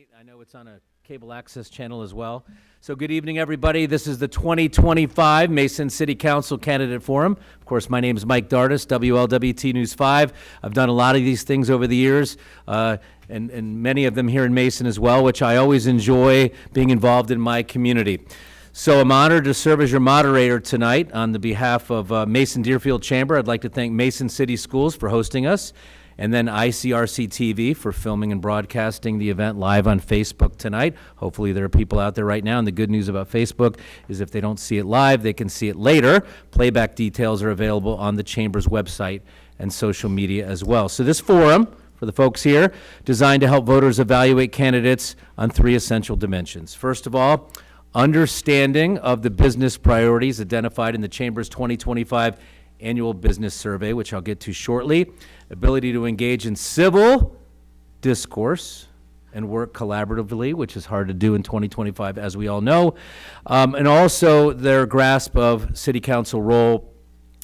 tonight. I know it's on a cable access channel as well. So good evening, everybody. This is the 2025 Mason City Council Candidate Forum. Of course, my name is Mike Dardis, WLWT News 5. I've done a lot of these things over the years, and many of them here in Mason as well, which I always enjoy being involved in my community. So I'm honored to serve as your moderator tonight on the behalf of Mason Deerfield Chamber. I'd like to thank Mason City Schools for hosting us, and then ICRC-TV for filming and broadcasting the event live on Facebook tonight. Hopefully there are people out there right now, and the good news about Facebook is if they don't see it live, they can see it later. Playback details are available on the Chamber's website and social media as well. So this forum, for the folks here, designed to help voters evaluate candidates on three essential dimensions. First of all, understanding of the business priorities identified in the Chamber's 2025 Annual Business Survey, which I'll get to shortly. Ability to engage in civil discourse and work collaboratively, which is hard to do in 2025, as we all know. And also their grasp of City Council role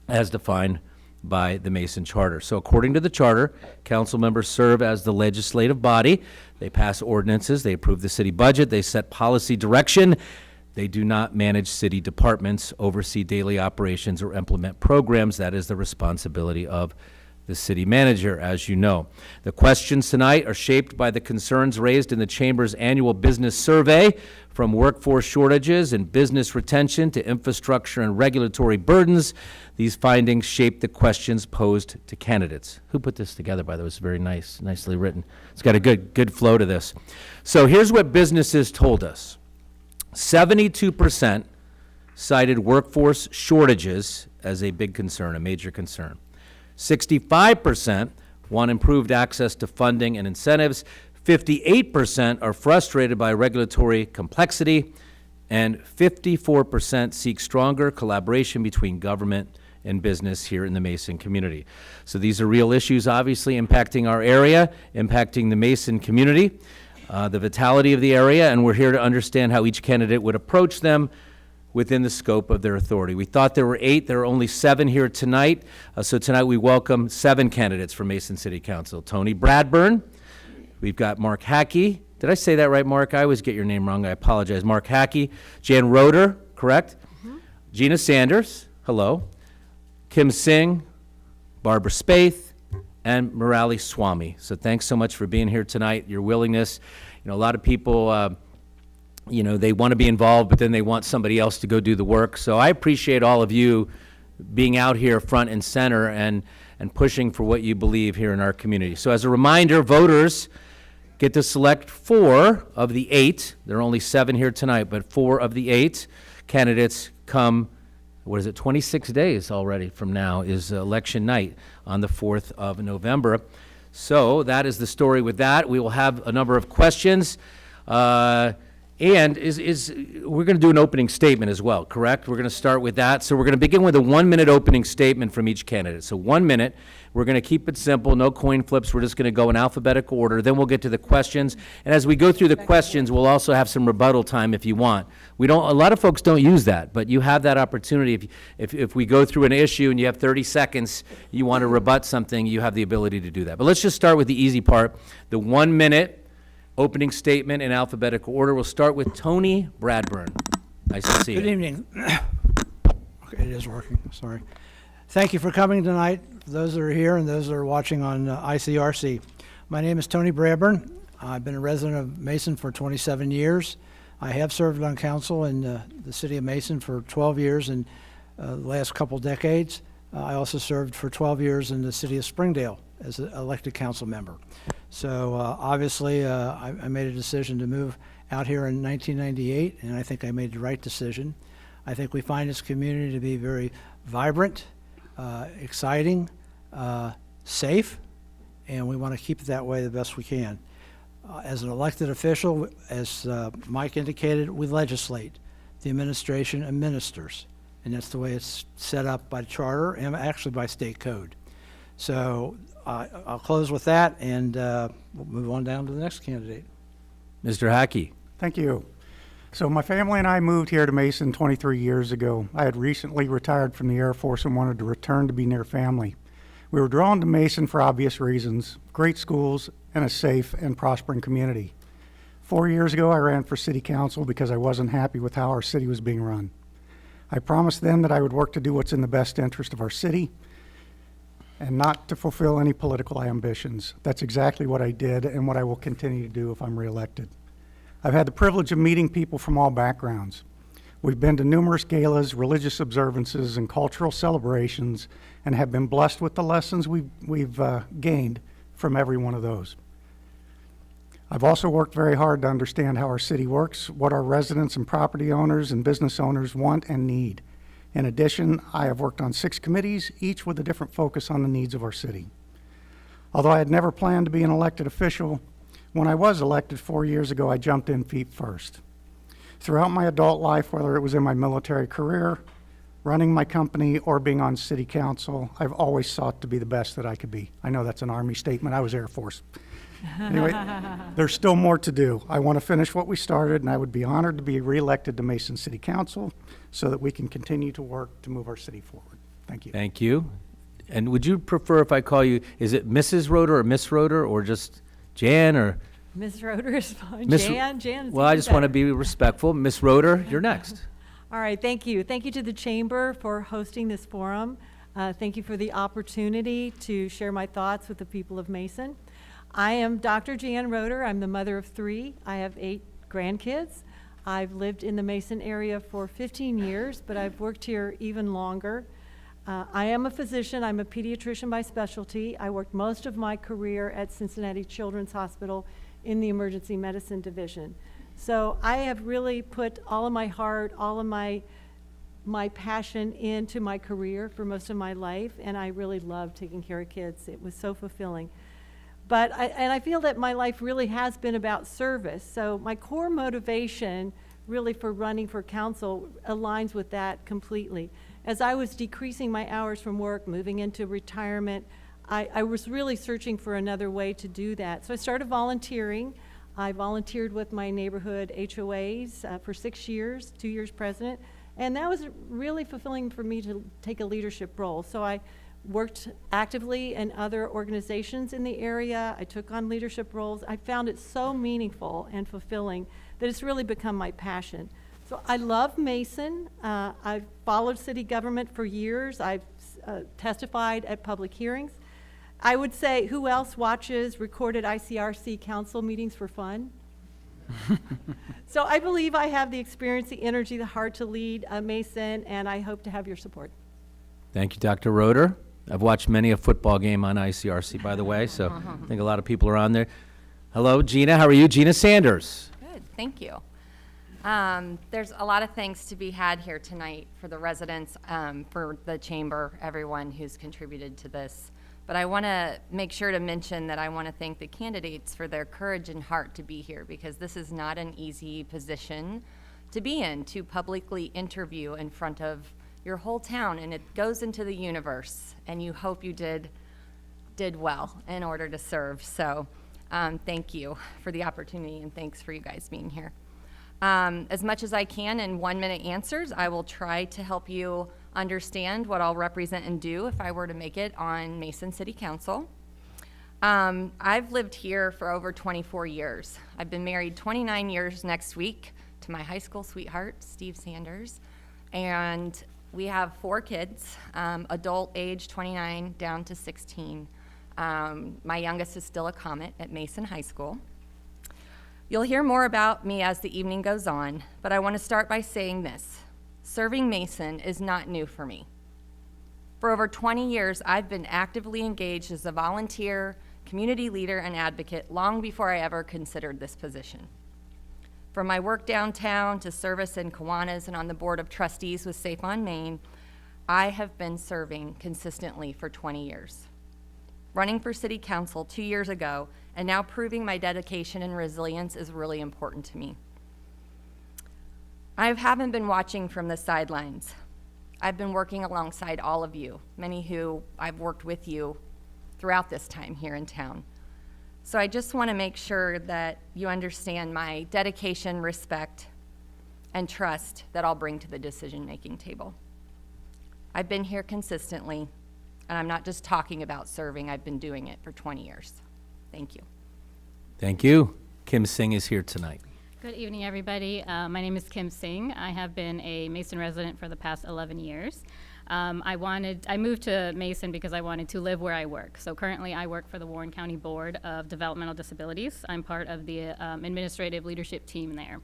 as defined by the Mason Charter. So according to the Charter, council members serve as the legislative body. They pass ordinances, they approve the city budget, they set policy direction. They do not manage city departments, oversee daily operations, or implement programs. That is the responsibility of the city manager, as you know. The questions tonight are shaped by the concerns raised in the Chamber's annual business survey, from workforce shortages and business retention to infrastructure and regulatory burdens. These findings shape the questions posed to candidates. Who put this together, by the way? It's very nicely written. It's got a good flow to this. So here's what businesses told us. 72% cited workforce shortages as a big concern, a major concern. 65% want improved access to funding and incentives. 58% are frustrated by regulatory complexity, and 54% seek stronger collaboration between government and business here in the Mason community. So these are real issues, obviously, impacting our area, impacting the Mason community, the vitality of the area, and we're here to understand how each candidate would approach them within the scope of their authority. We thought there were 8. There are only 7 here tonight. So tonight we welcome 7 candidates for Mason City Council. Tony Bradburn. We've got Mark Hackey. Did I say that right, Mark? I always get your name wrong. I apologize. Mark Hackey. Jan Roeder, correct? Mm-hmm. Gina Sanders. Hello. Kim Singh. Barbara Spaeth. And Murali Swamy. So thanks so much for being here tonight, your willingness. You know, a lot of people, they want to be involved, but then they want somebody else to go do the work. So I appreciate all of you being out here front and center and pushing for what you believe here in our community. So as a reminder, voters get to select 4 of the 8. There are only 7 here tonight, but 4 of the 8 candidates come, 26 days already from now is election night on the 4th of November. So that is the story with that. We will have a number of questions. And we're going to do an opening statement as well, correct? We're going to start with that. So we're going to begin with a 1-minute opening statement from each candidate. So 1 minute. We're going to keep it simple, no coin flips. We're just going to go in alphabetical order. Then we'll get to the questions. And as we go through the questions, we'll also have some rebuttal time if you want. A lot of folks don't use that, but you have that opportunity. If we go through an issue and you have 30 seconds, you want to rebut something, you have the ability to do that. But let's just start with the easy part, the 1 minute opening statement in alphabetical order. We'll start with Tony Bradburn. Nice to see you. Good evening. Okay, it is working, sorry. Thank you for coming tonight, for those that are here and those that are watching on ICRC. My name is Tony Bradburn. I've been a resident of Mason for 27 years. I have served on council in the city of Mason for 12 years and the last couple decades. I also served for 12 years in the city of Springdale as an elected council member. So obviously I made a decision to move out here in 1998, and I think I made the right decision. I think we find this community to be very vibrant, exciting, safe, and we want to keep it that way the best we can. As an elected official, as Mike indicated, we legislate. The administration administers, and that's the way it's set up by charter and actually by state code. So I'll close with that, and we'll move on down to the next candidate. Mr. Hackey. Thank you. So my family and I moved here to Mason 23 years ago. I had recently retired from the Air Force and wanted to return to be near family. We were drawn to Mason for obvious reasons: great schools and a safe and prospering community. 4 years ago, I ran for city council because I wasn't happy with how our city was being run. I promised then that I would work to do what's in the best interest of our city and not to fulfill any political ambitions. That's exactly what I did and what I will continue to do if I'm reelected. I've had the privilege of meeting people from all backgrounds. We've been to numerous galas, religious observances, and cultural celebrations, and have been blessed with the lessons we've gained from every one of those. I've also worked very hard to understand how our city works, what our residents and property owners and business owners want and need. In addition, I have worked on 6 committees, each with a different focus on the needs of our city. Although I had never planned to be an elected official, when I was elected 4 years ago, I jumped in feet first. Throughout my adult life, whether it was in my military career, running my company, or being on city council, I've always sought to be the best that I could be. I know that's an Army statement. I was Air Force. Anyway, there's still more to do. I want to finish what we started, and I would be honored to be reelected to Mason City Council so that we can continue to work to move our city forward. Thank you. Thank you. And would you prefer if I call you, is it Mrs. Roeder or Miss Roeder, or just Jan, or? Ms. Roeder is fine. Miss- Jan. Well, I just want to be respectful. Miss Roeder, you're next. All right, thank you. Thank you to the Chamber for hosting this forum. Thank you for the opportunity to share my thoughts with the people of Mason. I am Dr. Jan Roeder. I'm the mother of 3. I have 8 grandkids. I've lived in the Mason area for 15 years, but I've worked here even longer. I am a physician. I'm a pediatrician by specialty. I worked most of my career at Cincinnati Children's Hospital in the emergency medicine division. So I have really put all of my heart, all of my passion into my career for most of my life, and I really love taking care of kids. It was so fulfilling. But I feel that my life really has been about service. So my core motivation really for running for council aligns with that completely. As I was decreasing my hours from work, moving into retirement, I was really searching for another way to do that. So I started volunteering. I volunteered with my neighborhood HOAs for 6 years, 2 years president, and that was really fulfilling for me to take a leadership role. So I worked actively in other organizations in the area. I took on leadership roles. I found it so meaningful and fulfilling that it's really become my passion. So I love Mason. I've followed city government for years. I've testified at public hearings. I would say, who else watches recorded ICRC council meetings for fun? So I believe I have the experience, the energy, the heart to lead Mason, and I hope to have your support. Thank you, Dr. Roeder. I've watched many a football game on ICRC, by the way, so I think a lot of people are on there. Hello, Gina. How are you? Gina Sanders. Good, thank you. There's a lot of things to be had here tonight for the residents, for the chamber, everyone who's contributed to this. But I want to make sure to mention that I want to thank the candidates for their courage and heart to be here, because this is not an easy position to be in, to publicly interview in front of your whole town, and it goes into the universe, and you hope you did well in order to serve. So thank you for the opportunity, and thanks for you guys being here. As much as I can in 1-minute answers, I will try to help you understand what I'll represent and do if I were to make it on Mason City Council. I've lived here for over 24 years. I've been married 29 years next week to my high school sweetheart, Steve Sanders, and we have 4 kids, adult age 29 down to 16. My youngest is still a Comet at Mason High School. You'll hear more about me as the evening goes on, but I want to start by saying this. Serving Mason is not new for me. For over 20 years, I've been actively engaged as a volunteer, community leader, and advocate long before I ever considered this position. From my work downtown to service in Kiwanis and on the board of trustees with Safe on Main, I have been serving consistently for 20 years. Running for city council 2 years ago and now proving my dedication and resilience is really important to me. I haven't been watching from the sidelines. I've been working alongside all of you, many who I've worked with you throughout this time here in town. So I just want to make sure that you understand my dedication, respect, and trust that I'll bring to the decision-making table. I've been here consistently, and I'm not just talking about serving, I've been doing it for 20 years. Thank you. Thank you. Kim Singh is here tonight. Good evening, everybody. My name is Kim Singh. I have been a Mason resident for the past 11 years. I moved to Mason because I wanted to live where I work. So currently I work for the Warren County Board of Developmental Disabilities. I'm part of the administrative leadership team there.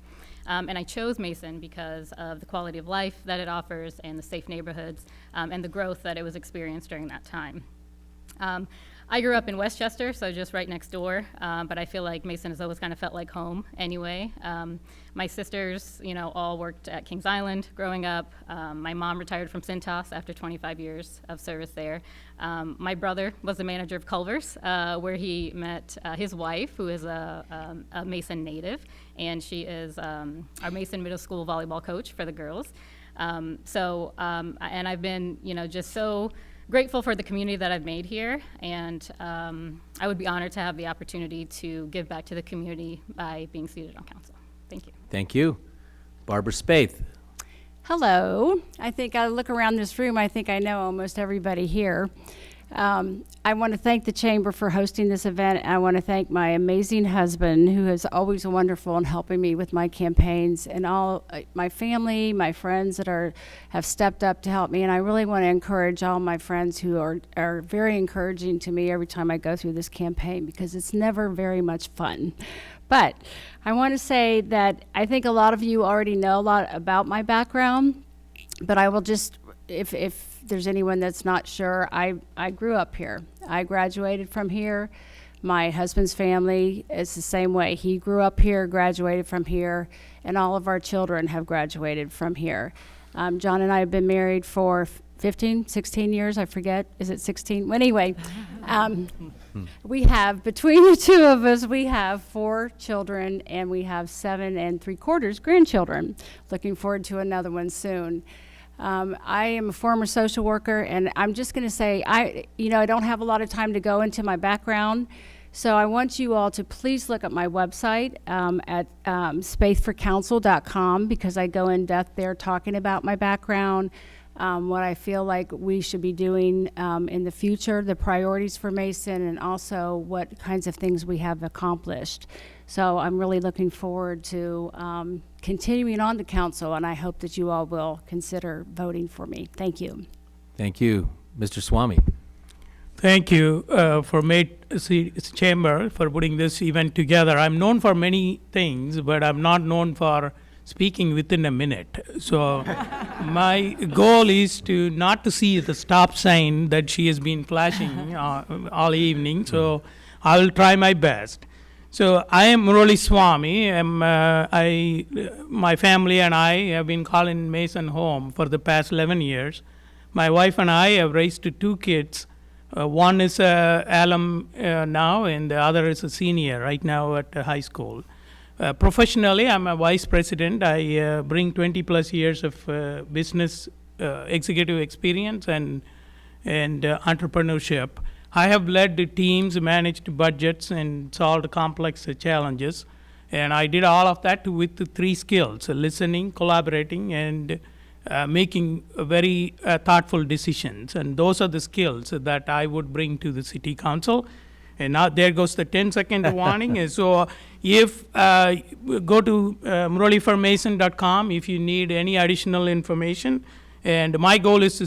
And I chose Mason because of the quality of life that it offers and the safe neighborhoods and the growth that it was experienced during that time. I grew up in Westchester, so just right next door, but I feel like Mason has always kind of felt like home anyway. My sisters, all worked at Kings Island growing up. My mom retired from Cintas after 25 years of service there. My brother was the manager of Culver's, where he met his wife, who is a Mason native, and she is our Mason Middle School volleyball coach for the girls. And I've been, just so grateful for the community that I've made here, and I would be honored to have the opportunity to give back to the community by being seated on council. Thank you. Thank you. Barbara Spaeth. Hello. I think I look around this room, I think I know almost everybody here. I want to thank the Chamber for hosting this event. I want to thank my amazing husband, who is always wonderful in helping me with my campaigns, and all my family, my friends that have stepped up to help me. And I really want to encourage all my friends who are very encouraging to me every time I go through this campaign, because it's never very much fun. But I want to say that I think a lot of you already know a lot about my background, but I will just, if there's anyone that's not sure, I grew up here. I graduated from here. My husband's family is the same way. He grew up here, graduated from here, and all of our children have graduated from here. John and I have been married for 15, 16 years, I forget. Is it 16? Well, anyway, we have, between the two of us, we have 4 children, and we have 7 3/4 grandchildren. Looking forward to another one soon. I am a former social worker, and I'm just going to say, I don't have a lot of time to go into my background, so I want you all to please look at my website at spaithforcouncil.com, because I go in depth there talking about my background, what I feel like we should be doing in the future, the priorities for Mason, and also what kinds of things we have accomplished. So I'm really looking forward to continuing on the council, and I hope that you all will consider voting for me. Thank you. Thank you. Mr. Swamy. Thank you for Chamber for putting this event together. I'm known for many things, but I'm not known for speaking within a minute. So my goal is not to see the stop sign that she has been flashing all evening. So I will try my best. So I am Murali Swamy. My family and I have been calling Mason home for the past 11 years. My wife and I have raised 2 kids. One is an alum now, and the other is a senior right now at high school. Professionally, I'm a vice president. I bring 20 plus years of business executive experience and entrepreneurship. I have led the teams, managed budgets, and solved complex challenges. And I did all of that with 3 skills: listening, collaborating, and making very thoughtful decisions. And those are the skills that I would bring to the city council. And now there goes the 10-second warning. And so if go to muraliformason.com if you need any additional information. And my goal is to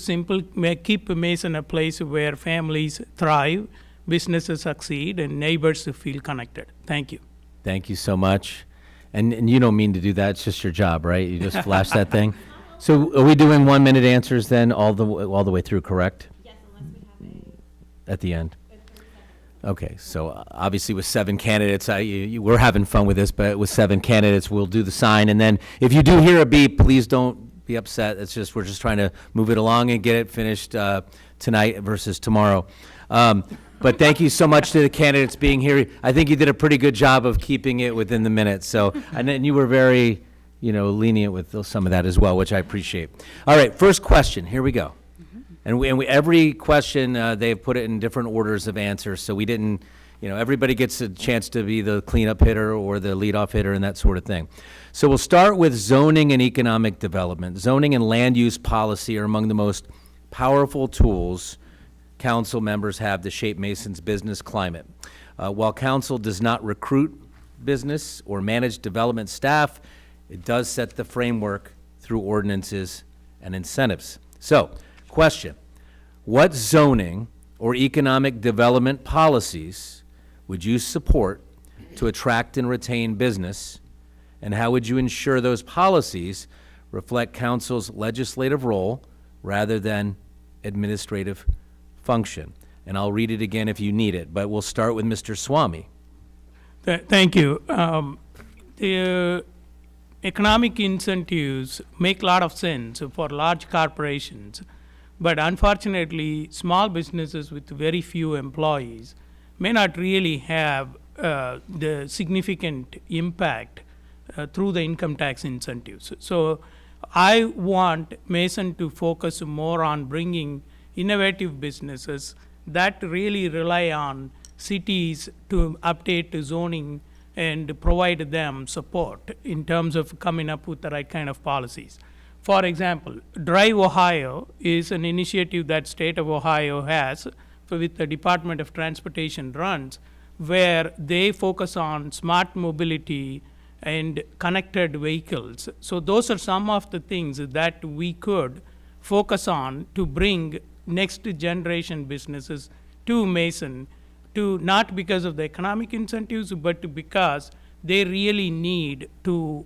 keep Mason a place where families thrive, businesses succeed, and neighbors feel connected. Thank you. Thank you so much. And you don't mean to do that. It's just your job, right? You just flash that thing. So are we doing 1-minute answers then all the way through, correct? Yes, unless we have At the end? Okay, so obviously with 7 candidates, we're having fun with this, but with 7 candidates, we'll do the sign. And then if you do hear a beep, please don't be upset. It's just, we're just trying to move it along and get it finished tonight versus tomorrow. But thank you so much to the candidates being here. I think you did a pretty good job of keeping it within the minutes. So, and then you were very, lenient with some of that as well, which I appreciate. All right, first question, here we go. And every question, they've put it in different orders of answers, so we didn't, everybody gets a chance to be the cleanup hitter or the leadoff hitter and that sort of thing. So we'll start with zoning and economic development. Zoning and land use policy are among the most powerful tools council members have to shape Mason's business climate. While council does not recruit business or manage development staff, it does set the framework through ordinances and incentives. So, question, what zoning or economic development policies would you support to attract and retain business, and how would you ensure those policies reflect council's legislative role rather than administrative function? And I'll read it again if you need it, but we'll start with Mr. Swamy. Thank you. The economic incentives make a lot of sense for large corporations, but unfortunately, small businesses with very few employees may not really have the significant impact through the income tax incentives. So I want Mason to focus more on bringing innovative businesses that really rely on cities to update zoning and provide them support in terms of coming up with the right kind of policies. For example, Drive Ohio is an initiative that state of Ohio has with the Department of Transportation runs, where they focus on smart mobility and connected vehicles. So those are some of the things that we could focus on to bring next generation businesses to Mason, to not because of the economic incentives, but because they really need to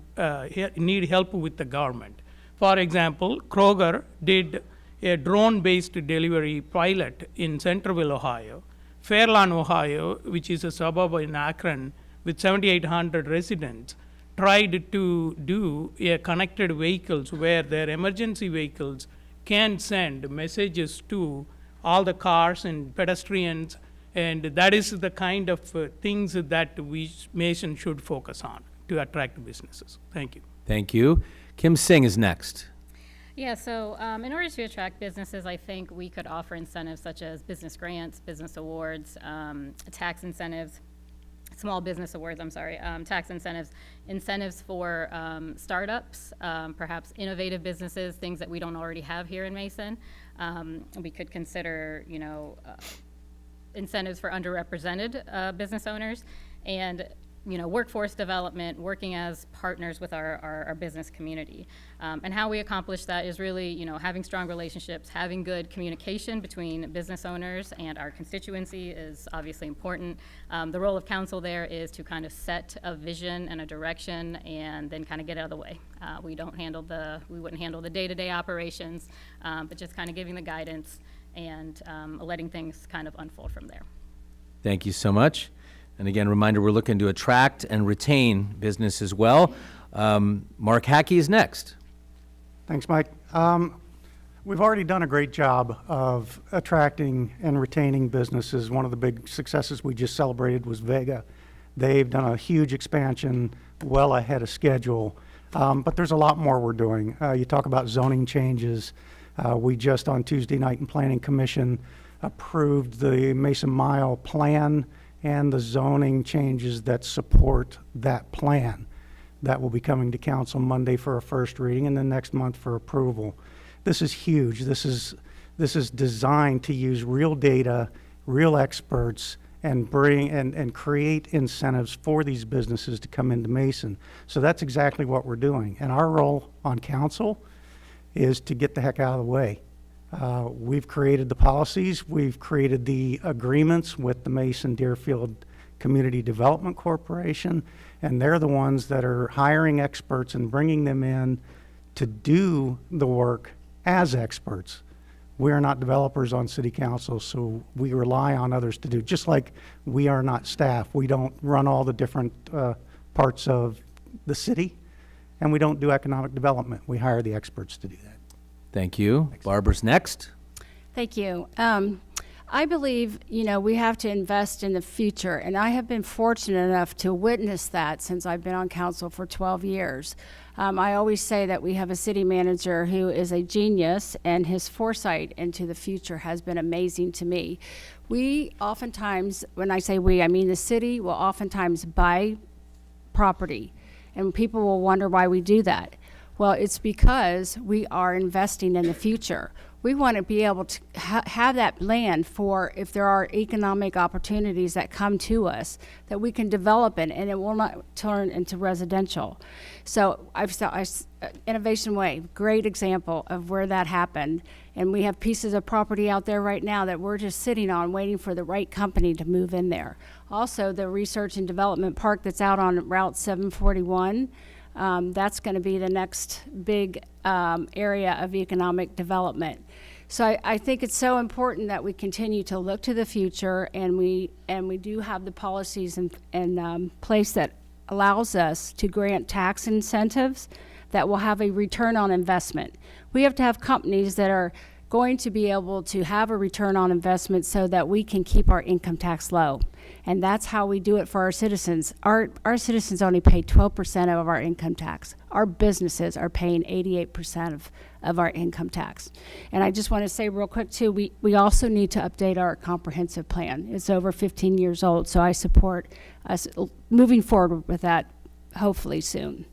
need help with the government. For example, Kroger did a drone-based delivery pilot in Centerville, Ohio. Fairlawn, Ohio, which is a suburb in Akron with 7,800 residents, tried to do a connected vehicles where their emergency vehicles can send messages to all the cars and pedestrians, and that is the kind of things that we, Mason, should focus on to attract businesses. Thank you. Thank you. Kim Singh is next. Yeah, so in order to attract businesses, I think we could offer incentives such as business grants, business awards, tax incentives, small business awards, tax incentives, incentives for startups, perhaps innovative businesses, things that we don't already have here in Mason. We could consider, incentives for underrepresented business owners, and workforce development, working as partners with our business community. And how we accomplish that is really, having strong relationships, having good communication between business owners and our constituency is obviously important. The role of council there is to kind of set a vision and a direction and then kind of get out of the way. We wouldn't handle the day-to-day operations, but just kind of giving the guidance and letting things kind of unfold from there. Thank you so much. And again, reminder, we're looking to attract and retain business as well. Mark Hackey is next. Thanks, Mike. We've already done a great job of attracting and retaining businesses. One of the big successes we just celebrated was Vega. They've done a huge expansion well ahead of schedule, but there's a lot more we're doing. You talk about zoning changes. We just on Tuesday night in Planning Commission approved the Mason Mile plan and the zoning changes that support that plan. That will be coming to council Monday for a first reading and then next month for approval. This is huge. This is designed to use real data, real experts, and bring and create incentives for these businesses to come into Mason. So that's exactly what we're doing. And our role on council is to get the heck out of the way. We've created the policies, we've created the agreements with the Mason Deerfield Community Development Corporation, and they're the ones that are hiring experts and bringing them in to do the work as experts. We are not developers on city council, so we rely on others to do, just like we are not staff. We don't run all the different parts of the city, and we don't do economic development. We hire the experts to do that. Thank you. Barbara's next. Thank you. I believe, we have to invest in the future, and I have been fortunate enough to witness that since I've been on council for 12 years. I always say that we have a city manager who is a genius, and his foresight into the future has been amazing to me. We oftentimes, when I say we, I mean the city will oftentimes buy property, and people will wonder why we do that. Well, it's because we are investing in the future. We want to be able to have that land for if there are economic opportunities that come to us, that we can develop it and it will not turn into residential. So Innovation Way, great example of where that happened. And we have pieces of property out there right now that we're just sitting on, waiting for the right company to move in there. Also, the Research and Development Park that's out on Route 741, that's going to be the next big area of economic development. So I think it's so important that we continue to look to the future, and we do have the policies in place that allows us to grant tax incentives that will have a return on investment. We have to have companies that are going to be able to have a return on investment so that we can keep our income tax low. And that's how we do it for our citizens. Our citizens only pay 12% of our income tax. Our businesses are paying 88% of our income tax. And I just want to say real quick too, we also need to update our comprehensive plan. It's over 15 years old, so I support us moving forward with that hopefully soon.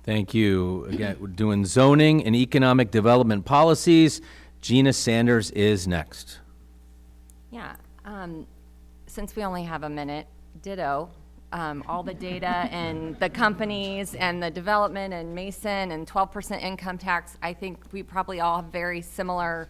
Thank you. Again, we're doing zoning and economic development policies. Gina Sanders is next. Yeah, since we only have a minute, ditto. All the data and the companies and the development and Mason and 12% income tax, I think we probably all have very similar,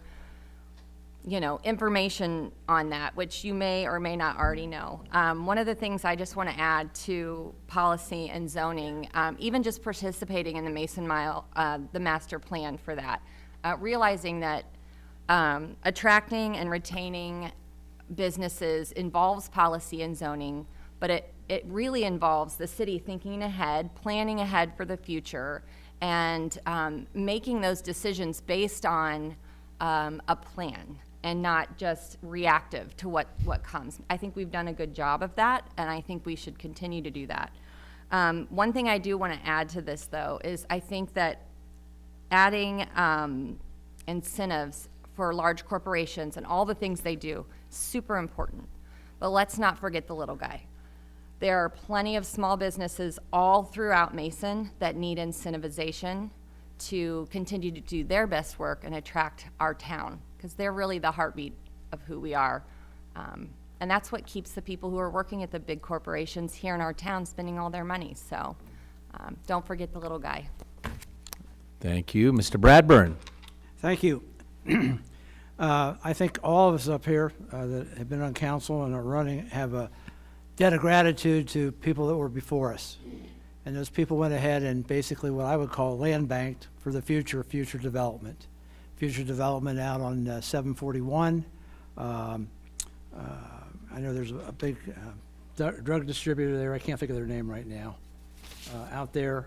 information on that, which you may or may not already know. One of the things I just want to add to policy and zoning, even just participating in the Mason Mile, the master plan for that, realizing that attracting and retaining businesses involves policy and zoning, but it really involves the city thinking ahead, planning ahead for the future, and making those decisions based on a plan and not just reactive to what comes. I think we've done a good job of that, and I think we should continue to do that. One thing I do want to add to this, though, is I think that adding incentives for large corporations and all the things they do, super important. But let's not forget the little guy. There are plenty of small businesses all throughout Mason that need incentivization to continue to do their best work and attract our town, because they're really the heartbeat of who we are. And that's what keeps the people who are working at the big corporations here in our town spending all their money. So don't forget the little guy. Thank you. Mr. Bradburn. Thank you. I think all of us up here that have been on council and are running have a debt of gratitude to people that were before us. And those people went ahead and basically what I would call land banked for the future development. Future development out on 741. I know there's a big drug distributor there. I can't think of their name right now. Out there,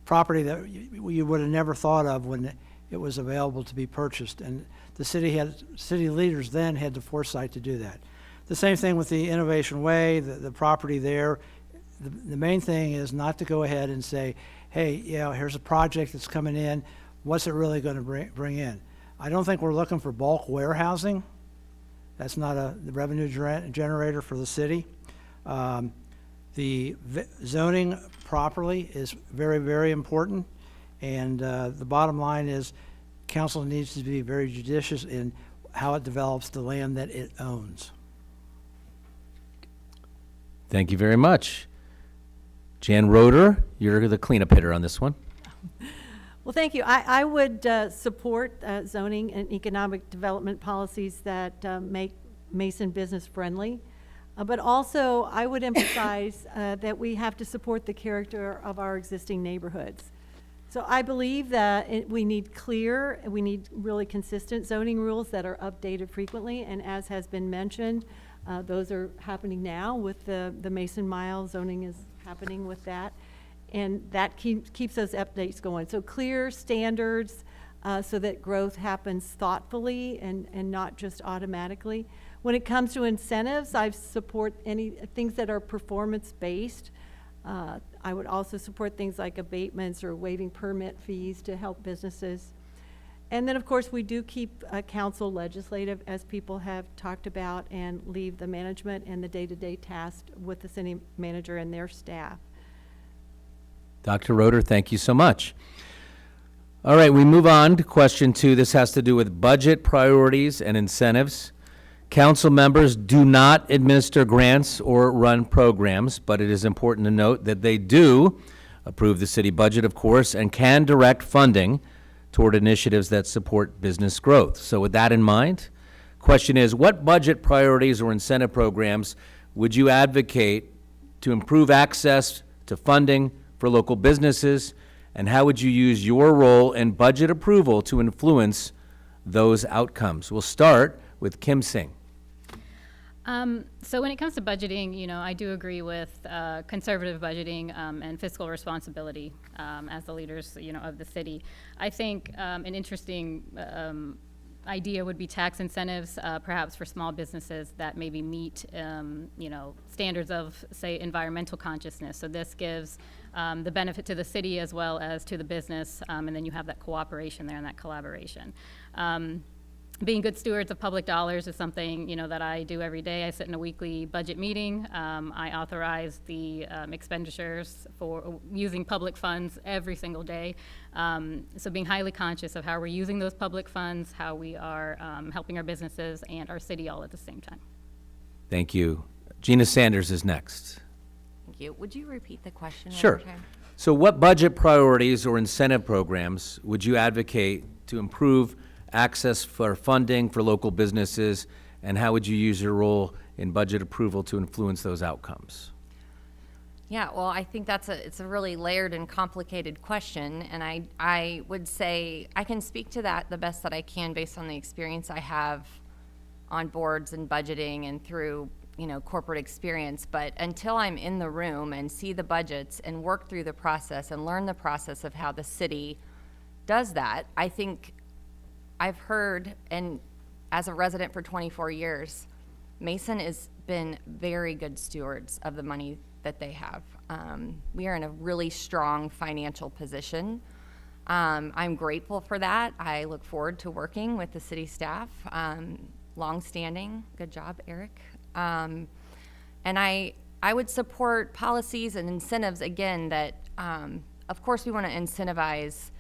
property that you would have never thought of when it was available to be purchased. And the city leaders then had the foresight to do that. The same thing with the Innovation Way, the property there. The main thing is not to go ahead and say, hey, here's a project that's coming in. What's it really going to bring in? I don't think we're looking for bulk warehousing. That's not a revenue generator for the city. The zoning properly is very, very important. And the bottom line is council needs to be very judicious in how it develops the land that it owns. Thank you very much. Jan Roeder, you're the cleanup hitter on this one. Well, thank you. I would support zoning and economic development policies that make Mason business friendly. But also, I would emphasize that we have to support the character of our existing neighborhoods. So I believe that we need really consistent zoning rules that are updated frequently. And as has been mentioned, those are happening now with the Mason Mile. Zoning is happening with that. And that keeps those updates going. So clear standards so that growth happens thoughtfully and not just automatically. When it comes to incentives, I support any things that are performance-based. I would also support things like abatements or waiving permit fees to help businesses. And then, of course, we do keep council legislative, as people have talked about, and leave the management and the day-to-day tasks with the city manager and their staff. Dr. Roeder, thank you so much. All right, we move on to question 2. This has to do with budget priorities and incentives. Council members do not administer grants or run programs, but it is important to note that they do approve the city budget, of course, and can direct funding toward initiatives that support business growth. So with that in mind, question is, what budget priorities or incentive programs would you advocate to improve access to funding for local businesses, and how would you use your role in budget approval to influence those outcomes? We'll start with Kim Singh. So when it comes to budgeting, I do agree with conservative budgeting and fiscal responsibility as the leaders, of the city. I think an interesting idea would be tax incentives, perhaps for small businesses that maybe meet, standards of, say, environmental consciousness. So this gives the benefit to the city as well as to the business, and then you have that cooperation there and that collaboration. Being good stewards of public dollars is something, that I do every day. I sit in a weekly budget meeting. I authorize the expenditures for using public funds every single day. So being highly conscious of how we're using those public funds, how we are helping our businesses and our city all at the same time. Thank you. Gina Sanders is next. Thank you. Would you repeat the question? Sure. One more time? So what budget priorities or incentive programs would you advocate to improve access for funding for local businesses, and how would you use your role in budget approval to influence those outcomes? Yeah, well, I think it's a really layered and complicated question, and I would say I can speak to that the best that I can based on the experience I have on boards and budgeting and through, corporate experience. But until I'm in the room and see the budgets and work through the process and learn the process of how the city does that, I think I've heard, and as a resident for 24 years, Mason has been very good stewards of the money that they have. We are in a really strong financial position. I'm grateful for that. I look forward to working with the city staff. Long-standing, good job, Eric. And I would support policies and incentives, again, that, of course, we want to incentivize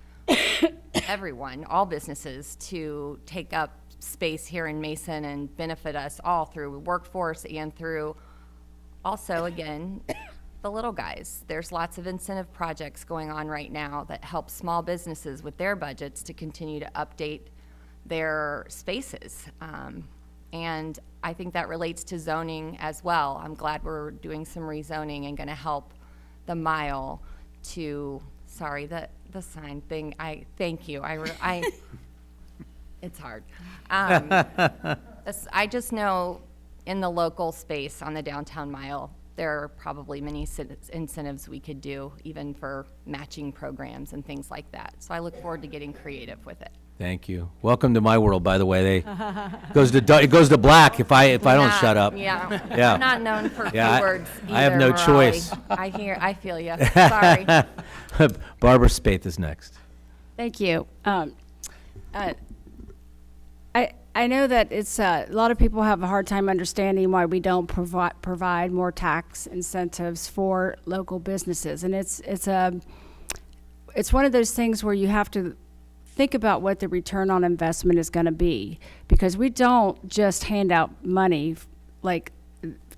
everyone, all businesses, to take up space here in Mason and benefit us all through workforce and through also, again, the little guys. There's lots of incentive projects going on right now that help small businesses with their budgets to continue to update their spaces. And I think that relates to zoning as well. I'm glad we're doing some rezoning and going to help the mile to, sorry, the sign thing, thank you. It's hard. I just know in the local space on the downtown mile, there are probably many incentives we could do, even for matching programs and things like that. So I look forward to getting creative with it. Thank you. Welcome to my world, by the way. It goes to black if I don't shut up. Yeah. Yeah. I'm not known for Yeah, few words either, I have no Morali. choice. I feel you. Sorry. Barbara Spaeth is next. Thank you. I know that it's a lot of people have a hard time understanding why we don't provide more tax incentives for local businesses, and it's one of those things where you have to think about what the return on investment is going to be, because we don't just hand out money like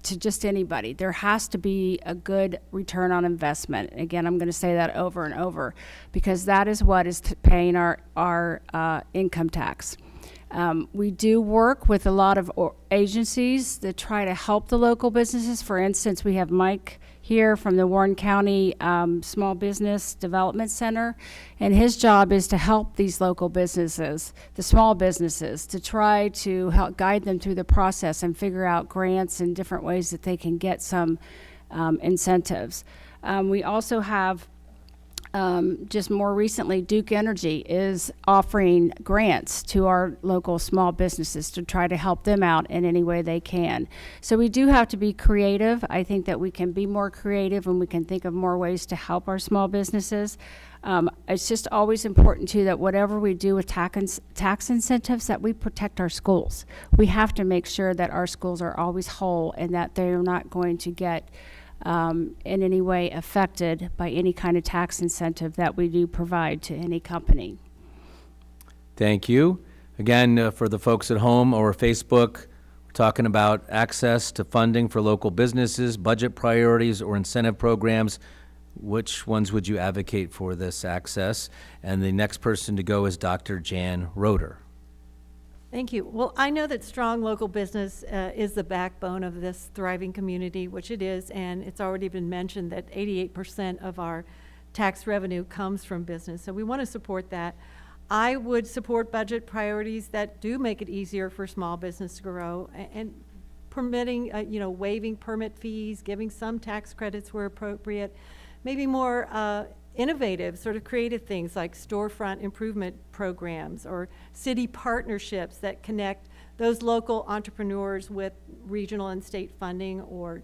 to just anybody. There has to be a good return on investment. Again, I'm going to say that over and over, because that is what is paying our income tax. We do work with a lot of agencies that try to help the local businesses. For instance, we have Mike here from the Warren County Small Business Development Center, and his job is to help these local businesses, the small businesses, to try to help guide them through the process and figure out grants and different ways that they can get some incentives. We also have just more recently, Duke Energy is offering grants to our local small businesses to try to help them out in any way they can. So we do have to be creative. I think that we can be more creative and we can think of more ways to help our small businesses. It's just always important, too, that whatever we do with tax incentives, that we protect our schools. We have to make sure that our schools are always whole and that they're not going to get in any way affected by any kind of tax incentive that we do provide to any company. Thank you. Again, for the folks at home or Facebook, we're talking about access to funding for local businesses, budget priorities, or incentive programs. Which ones would you advocate for this access? And the next person to go is Dr. Jan Roeder. Thank you. Well, I know that strong local business is the backbone of this thriving community, which it is, and it's already been mentioned that 88% of our tax revenue comes from business, so we want to support that. I would support budget priorities that do make it easier for small business to grow, and permitting, waiving permit fees, giving some tax credits where appropriate, maybe more innovative, sort of creative things like storefront improvement programs or city partnerships that connect those local entrepreneurs with regional and state funding, or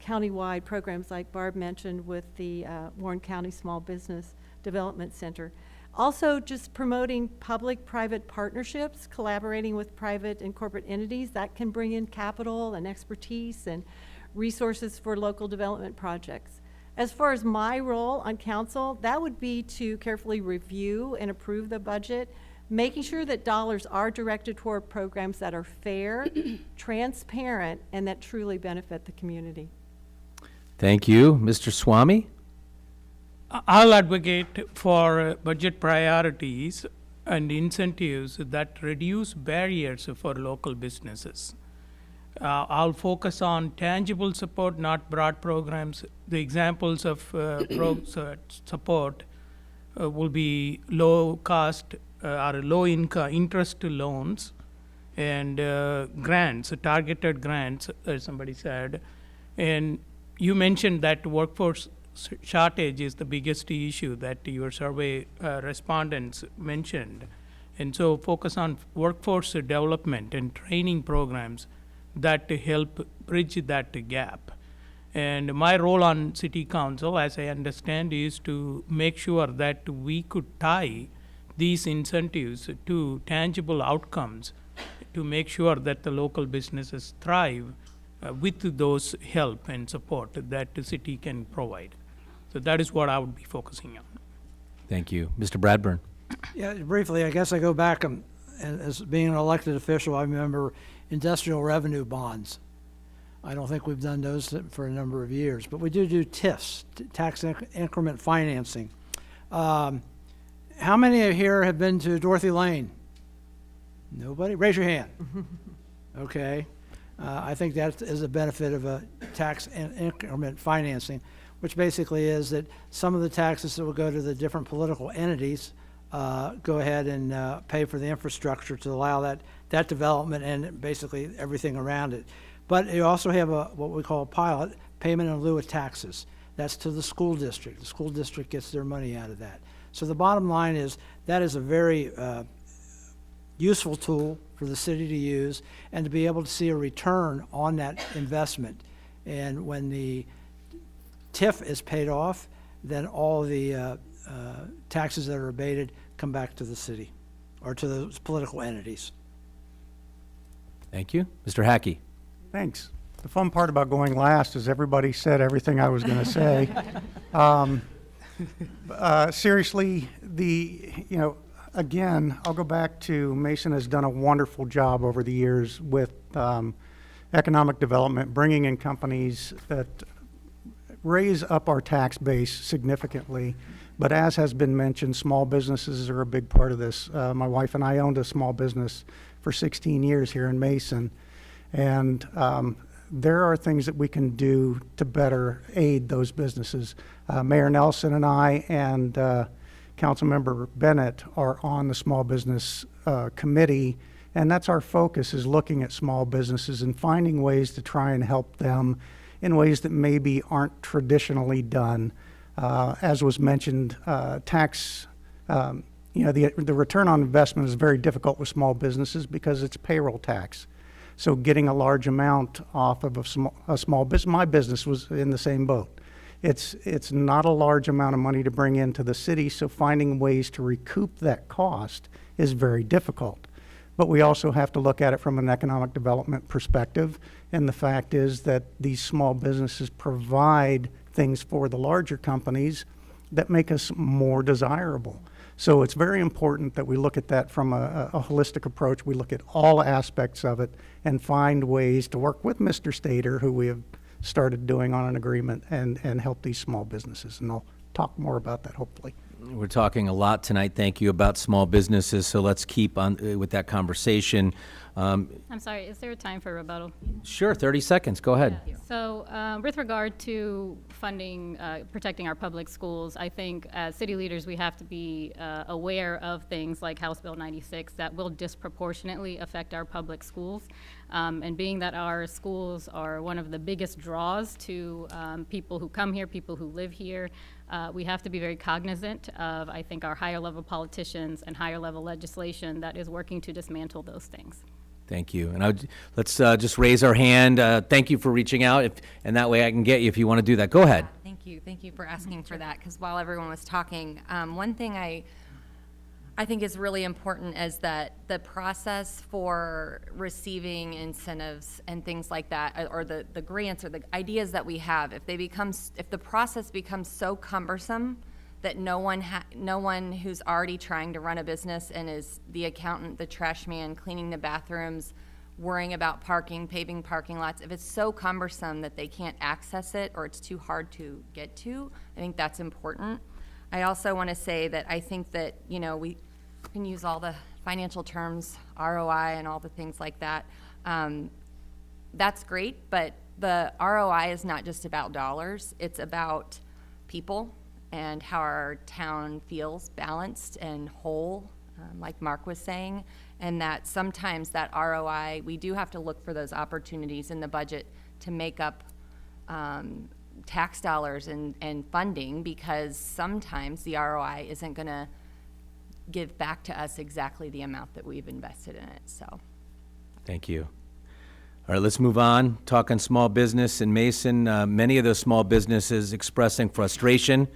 county-wide programs like Barb mentioned with the Warren County Small Business Development Center. Also, just promoting public-private partnerships, collaborating with private and corporate entities that can bring in capital and expertise and resources for local development projects. As far as my role on council, that would be to carefully review and approve the budget, making sure that dollars are directed toward programs that are fair, transparent, and that truly benefit the community. Thank you. Mr. Swamy? I'll advocate for budget priorities and incentives that reduce barriers for local businesses. I'll focus on tangible support, not broad programs. The examples of support will be low cost or low income interest loans and grants, targeted grants, as somebody said. And you mentioned that workforce shortage is the biggest issue that your survey respondents mentioned. And so focus on workforce development and training programs that help bridge that gap. And my role on City Council, as I understand, is to make sure that we could tie these incentives to tangible outcomes to make sure that the local businesses thrive with those help and support that the city can provide. So that is what I would be focusing on. Thank you. Mr. Bradburn? Yeah, briefly, I guess I go back, and as being an elected official, I remember industrial revenue bonds. I don't think we've done those for a number of years, but we do TIFs, tax increment financing. How many here have been to Dorothy Lane? Nobody? Raise your hand. Okay. I think that is a benefit of a tax increment financing, which basically is that some of the taxes that will go to the different political entities go ahead and pay for the infrastructure to allow that development and basically everything around it. But you also have what we call a pilot, payment in lieu of taxes. That's to the school district. The school district gets their money out of that. So the bottom line is that is a very useful tool for the city to use and to be able to see a return on that investment. And when the TIF is paid off, then all the taxes that are abated come back to the city or to those political entities. Thank you. Mr. Hackey? Thanks. The fun part about going last is everybody said everything I was going to say. Seriously, again, I'll go back to Mason has done a wonderful job over the years with economic development, bringing in companies that raise up our tax base significantly. But as has been mentioned, small businesses are a big part of this. My wife and I owned a small business for 16 years here in Mason. And there are things that we can do to better aid those businesses. Mayor Nelson and I and Councilmember Bennett are on the Small Business Committee, and that's our focus, is looking at small businesses and finding ways to try and help them in ways that maybe aren't traditionally done. As was mentioned, tax, the return on investment is very difficult with small businesses because it's payroll tax. So getting a large amount off of a small business, my business was in the same boat. It's not a large amount of money to bring into the city, so finding ways to recoup that cost is very difficult. But we also have to look at it from an economic development perspective, and the fact is that these small businesses provide things for the larger companies that make us more desirable. So it's very important that we look at that from a holistic approach. We look at all aspects of it and find ways to work with Mr. Stater, who we have started doing on an agreement, and help these small businesses. And I'll talk more about that, hopefully. We're talking a lot tonight, thank you, about small businesses, so let's keep on with that conversation. I'm sorry, is there a time for rebuttal? Sure, 30 seconds, go ahead. So with regard to funding, protecting our public schools, I think as city leaders, we have to be aware of things like House Bill 96 that will disproportionately affect our public schools. And being that our schools are one of the biggest draws to people who come here, people who live here, we have to be very cognizant of, I think, our higher level politicians and higher level legislation that is working to dismantle those things. Thank you. And let's just raise our hand. Thank you for reaching out, and that way I can get you if you want to do that. Go ahead. Thank you. Thank you for asking for that, because while everyone was talking, one thing I think is really important is that the process for receiving incentives and things like that, or the grants or the ideas that we have, if the process becomes so cumbersome that no one who's already trying to run a business and is the accountant, the trash man, cleaning the bathrooms, worrying about parking, paving parking lots, if it's so cumbersome that they can't access it or it's too hard to get to, I think that's important. I also want to say that I think that, we can use all the financial terms, ROI and all the things like that. That's great, but the ROI is not just about dollars. It's about people and how our town feels balanced and whole, like Mark was saying, and that sometimes that ROI, we do have to look for those opportunities in the budget to make up tax dollars and funding, because sometimes the ROI isn't going to give back to us exactly the amount that we've invested in it. So, Thank you. All right, let's move on. Talking small business in Mason, many of those small businesses expressing frustration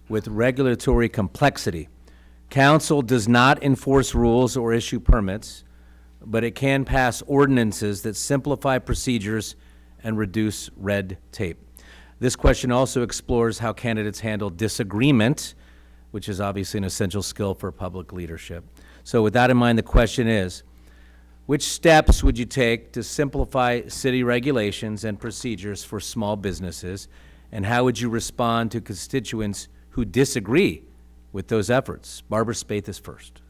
with regulatory complexity. Council does not enforce rules or issue permits, but it can pass ordinances that simplify procedures and reduce red tape. This question also explores how candidates handle disagreement, which is obviously an essential skill for public leadership. So with that in mind, the question is, which steps would you take to simplify city regulations and procedures for small businesses, and how would you respond to constituents who disagree with those efforts? Barbara Spaeth is first.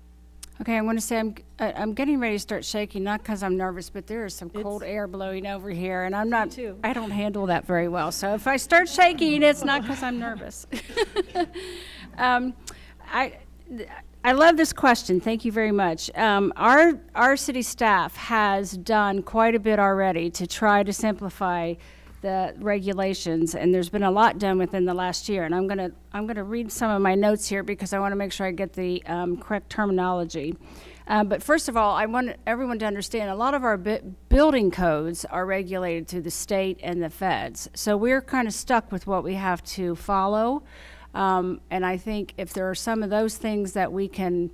Okay, I want to say I'm getting ready to start shaking, not because I'm nervous, but there is some cold air blowing over here, and I'm not. too. I don't handle that very well. So if I start shaking, it's not because I'm nervous. I love this question. Thank you very much. Our city staff has done quite a bit already to try to simplify the regulations, and there's been a lot done within the last year. And I'm gonna read some of my notes here because I want to make sure I get the correct terminology. But first of all, I want everyone to understand a lot of our building codes are regulated through the state and the feds. So we're kind of stuck with what we have to follow. And I think if there are some of those things that we can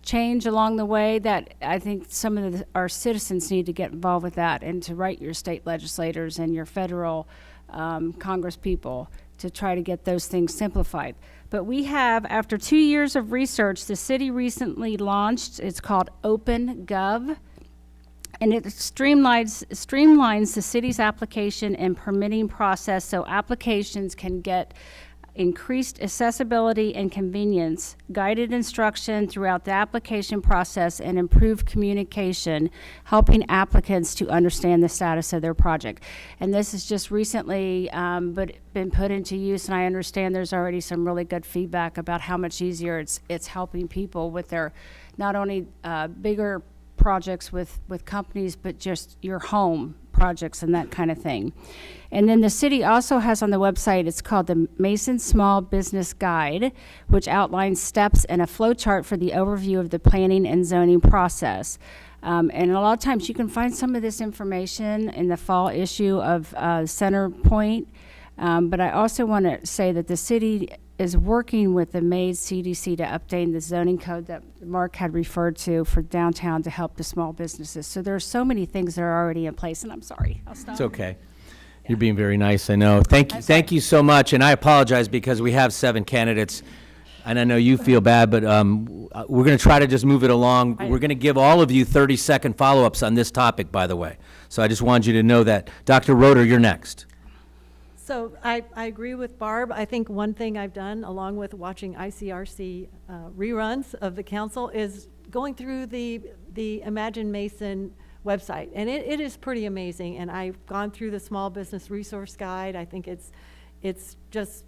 change along the way, that I think some of our citizens need to get involved with that, and to write your state legislators and your federal Congress people to try to get those things simplified. But we have, after 2 years of research, the city recently launched, it's called OpenGov, and it streamlines the city's application and permitting process so applications can get increased accessibility and convenience, guided instruction throughout the application process, and improved communication, helping applicants to understand the status of their project. And this has just recently been put into use, and I understand there's already some really good feedback about how much easier it's helping people with their not only bigger projects with companies, but just your home projects and that kind of thing. And then the city also has on the website, it's called the Mason Small Business Guide, which outlines steps and a flow chart for the overview of the planning and zoning process. And a lot of times you can find some of this information in the fall issue of Center Point. But I also want to say that the city is working with the Mays CDC to update the zoning code that Mark had referred to for downtown to help the small businesses. So there are so many things that are already in place, and I'm sorry. I'll stop. It's okay. You're being very nice, I know. Thank you so much, and I apologize because we have 7 candidates. And I know you feel bad, but we're going to try to just move it along. We're going to give all of you 30-second follow-ups on this topic, by the way. So I just wanted you to know that. Dr. Roeder, you're next. So I agree with Barb. I think one thing I've done, along with watching ICRC reruns of the council, is going through the Imagine Mason website. And it is pretty amazing. And I've gone through the Small Business Resource Guide. I think it's just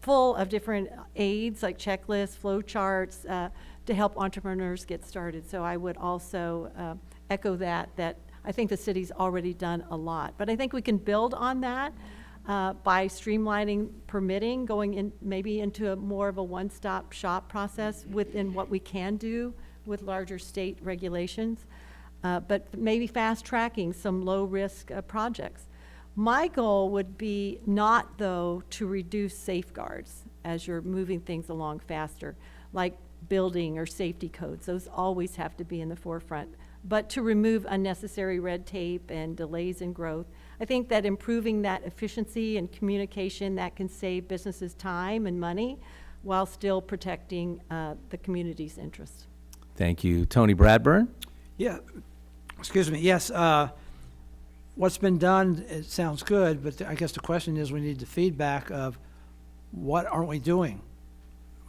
full of different aids like checklists, flow charts to help entrepreneurs get started. So I would also echo that I think the city's already done a lot. But I think we can build on that by streamlining permitting, going in maybe into more of a one-stop shop process within what we can do with larger state regulations, but maybe fast-tracking some low-risk projects. My goal would be not, though, to reduce safeguards as you're moving things along faster, like building or safety codes. Those always have to be in the forefront, but to remove unnecessary red tape and delays in growth. I think that improving that efficiency and communication, that can save businesses time and money while still protecting the community's interests. Thank you. Tony Bradburn? Yeah, excuse me, yes, what's been done, it sounds good, but I guess the question is we need the feedback of what aren't we doing?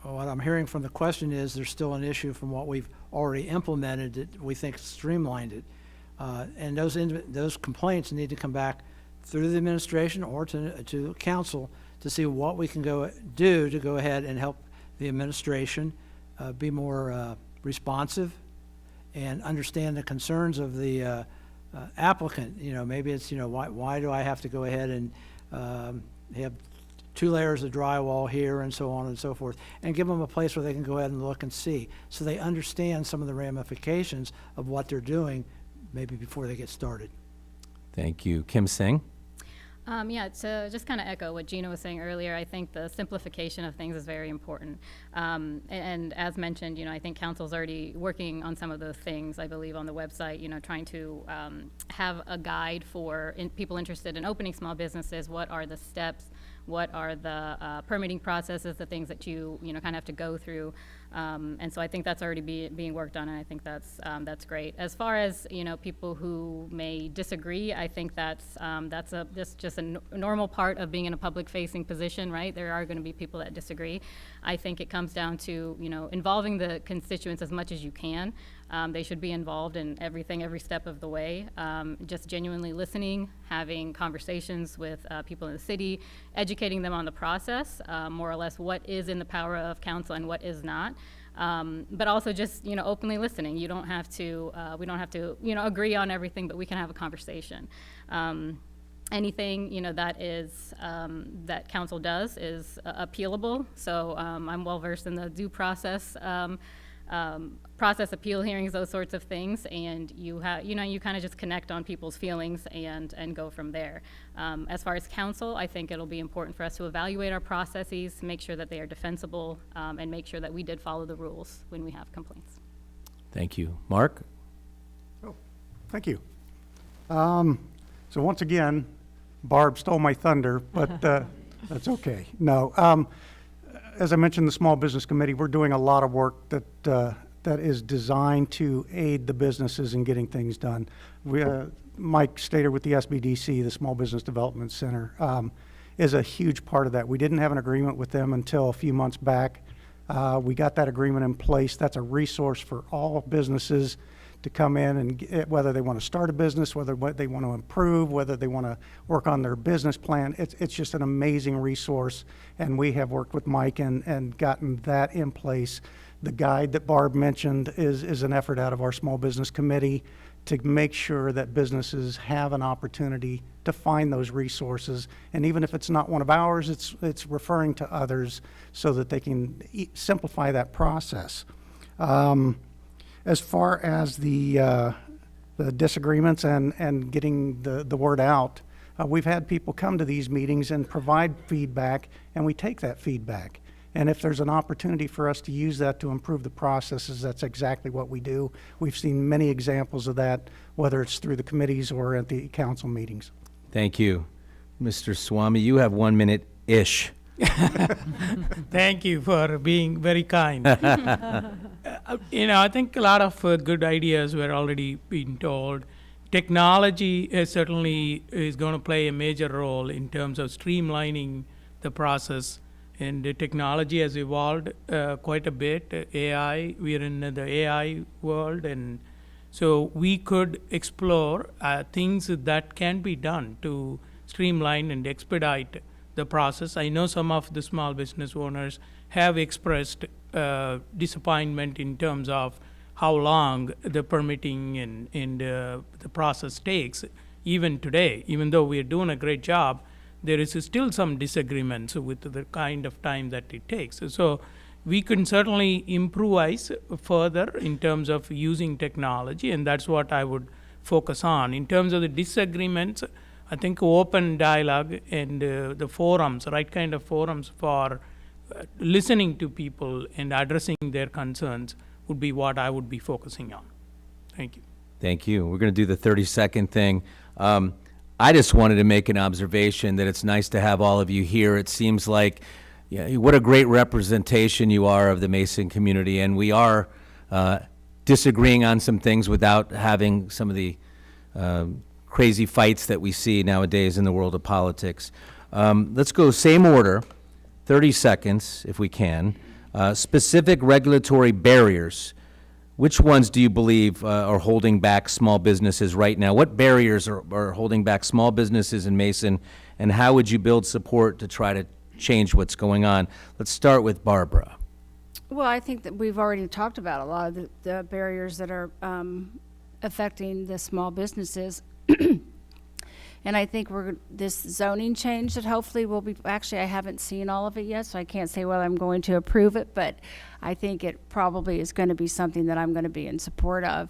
What I'm hearing from the question is there's still an issue from what we've already implemented that we think streamlined it. And those complaints need to come back through the administration or to council to see what we can do to go ahead and help the administration be more responsive and understand the concerns of the applicant. Maybe it's, why do I have to go ahead and have 2 layers of drywall here and so on and so forth, and give them a place where they can go ahead and look and see, so they understand some of the ramifications of what they're doing maybe before they get started. Thank you. Kim Singh? Yeah, to just kind of echo what Gina was saying earlier, I think the simplification of things is very important. And as mentioned, I think council's already working on some of those things, I believe, on the website, trying to have a guide for people interested in opening small businesses. What are the steps? What are the permitting processes, the things that you kind of have to go through. And so I think that's already being worked on, and I think that's great. As far as people who may disagree, I think that's just a normal part of being in a public-facing position, right? There are going to be people that disagree. I think it comes down to involving the constituents as much as you can. They should be involved in everything, every step of the way. Just genuinely listening, having conversations with people in the city, educating them on the process, more or less what is in the power of council and what is not. But also just openly listening. You don't have to. We don't have to agree on everything, but we can have a conversation. Anything that is that council does is appealable. So I'm well versed in the due process. Process appeal hearings, those sorts of things, and you kind of just connect on people's feelings and go from there. As far as council, I think it'll be important for us to evaluate our processes, make sure that they are defensible, and make sure that we did follow the rules when we have complaints. Thank you. Mark? Oh, thank you. So once again, Barb stole my thunder, but that's okay. No, as I mentioned, the Small Business Committee, we're doing a lot of work that is designed to aid the businesses in getting things done. Mike Stater with the SBDC, the Small Business Development Center, is a huge part of that. We didn't have an agreement with them until a few months back. We got that agreement in place. That's a resource for all businesses to come in and whether they want to start a business, whether they want to improve, whether they want to work on their business plan. It's just an amazing resource, and we have worked with Mike and gotten that in place. The guide that Barb mentioned is an effort out of our Small Business Committee to make sure that businesses have an opportunity to find those resources. And even if it's not one of ours, it's referring to others so that they can simplify that process. As far as the disagreements and getting the word out, we've had people come to these meetings and provide feedback, and we take that feedback. And if there's an opportunity for us to use that to improve the processes, that's exactly what we do. We've seen many examples of that, whether it's through the committees or at the council meetings. Thank you. Mr. Swamy, you have 1 minute-ish Thank you for being very kind. I think a lot of good ideas were already being told. Technology certainly is going to play a major role in terms of streamlining the process. And the technology has evolved quite a bit. AI, we are in the AI world, and so we could explore things that can be done to streamline and expedite the process. I know some of the small business owners have expressed disappointment in terms of how long the permitting and the process takes. Even today, even though we are doing a great job, there is still some disagreements with the kind of time that it takes. So we can certainly improvise further in terms of using technology, and that's what I would focus on. In terms of the disagreements, I think open dialogue and the forums, right kind of forums for listening to people and addressing their concerns would be what I would be focusing on. Thank you. Thank you. We're going to do the 30-second thing. I just wanted to make an observation that it's nice to have all of you here. It seems like what a great representation you are of the Mason community, and we are disagreeing on some things without having some of the crazy fights that we see nowadays in the world of politics. Let's go same order, 30 seconds if we can. Specific regulatory barriers. Which ones do you believe are holding back small businesses right now? What barriers are holding back small businesses in Mason, and how would you build support to try to change what's going on? Let's start with Barbara. Well, I think that we've already talked about a lot of the barriers that are affecting the small businesses. And I think this zoning change that hopefully will be, actually I haven't seen all of it yet, so I can't say whether I'm going to approve it, but I think it probably is going to be something that I'm going to be in support of.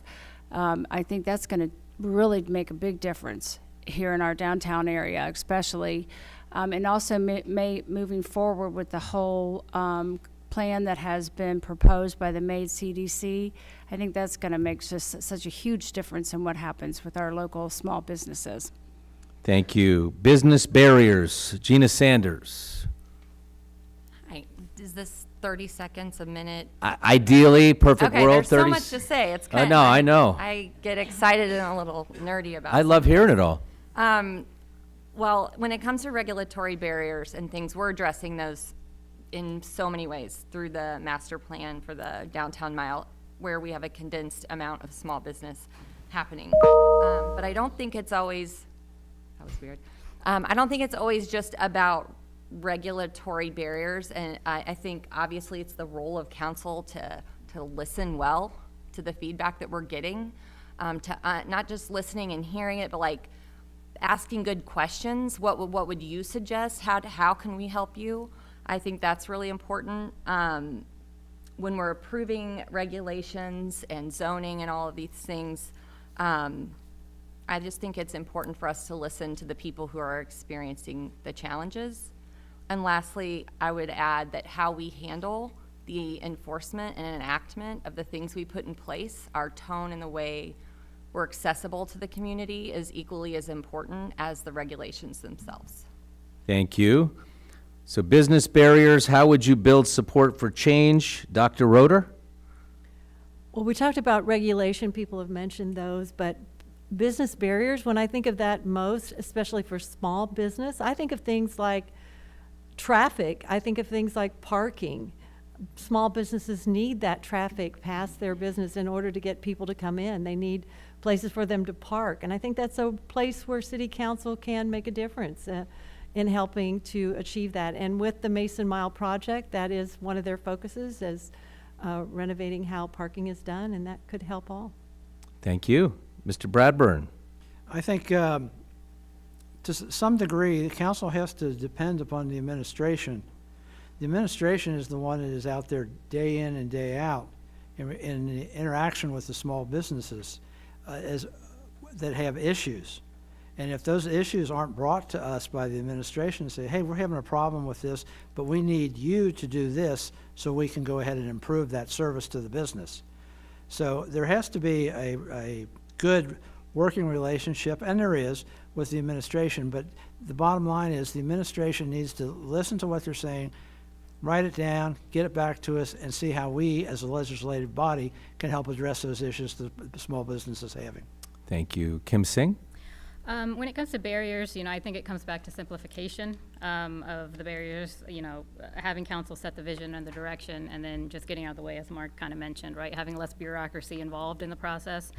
I think that's going to really make a big difference here in our downtown area, especially, and also moving forward with the whole plan that has been proposed by the Maid CDC. I think that's going to make just such a huge difference in what happens with our local small businesses. Thank you. Business barriers. Gina Sanders. Is this 30 seconds, a minute? Ideally, perfect Okay, world, there's 30. so much to say. It's I kind know, I know. I get excited and a little nerdy about I love hearing it all. Well, when it comes to regulatory barriers and things, we're addressing those in so many ways through the master plan for the downtown mile, where we have a condensed amount of small business happening. But I don't think it's always, that was weird. I don't think it's always just about regulatory barriers, and I think obviously it's the role of council to listen well to the feedback that we're getting, to not just listening and hearing it, but like asking good questions. What would you suggest? How can we help you? I think that's really important. When we're approving regulations and zoning and all of these things, I just think it's important for us to listen to the people who are experiencing the challenges. And lastly, I would add that how we handle the enforcement and enactment of the things we put in place, our tone and the way we're accessible to the community is equally as important as the regulations themselves. Thank you. So business barriers, how would you build support for change? Dr. Roeder? Well, we talked about regulation, people have mentioned those, but business barriers, when I think of that most, especially for small business, I think of things like traffic, I think of things like parking. Small businesses need that traffic past their business in order to get people to come in. They need places for them to park. And I think that's a place where City Council can make a difference in helping to achieve that. And with the Mason Mile project, that is one of their focuses, is renovating how parking is done, and that could help all. Thank you. Mr. Bradburn? I think to some degree, the council has to depend upon the administration. The administration is the one that is out there day in and day out in the interaction with the small businesses that have issues. And if those issues aren't brought to us by the administration and say, hey, we're having a problem with this, but we need you to do this so we can go ahead and improve that service to the business. So there has to be a good working relationship, and there is, with the administration. But the bottom line is the administration needs to listen to what they're saying, write it down, get it back to us, and see how we, as a legislative body, can help address those issues that the small business is having. Thank you. Kim Singh? When it comes to barriers, I think it comes back to simplification of the barriers, having council set the vision and the direction, and then just getting out of the way, as Mark kind of mentioned, right? Having less bureaucracy involved in the process.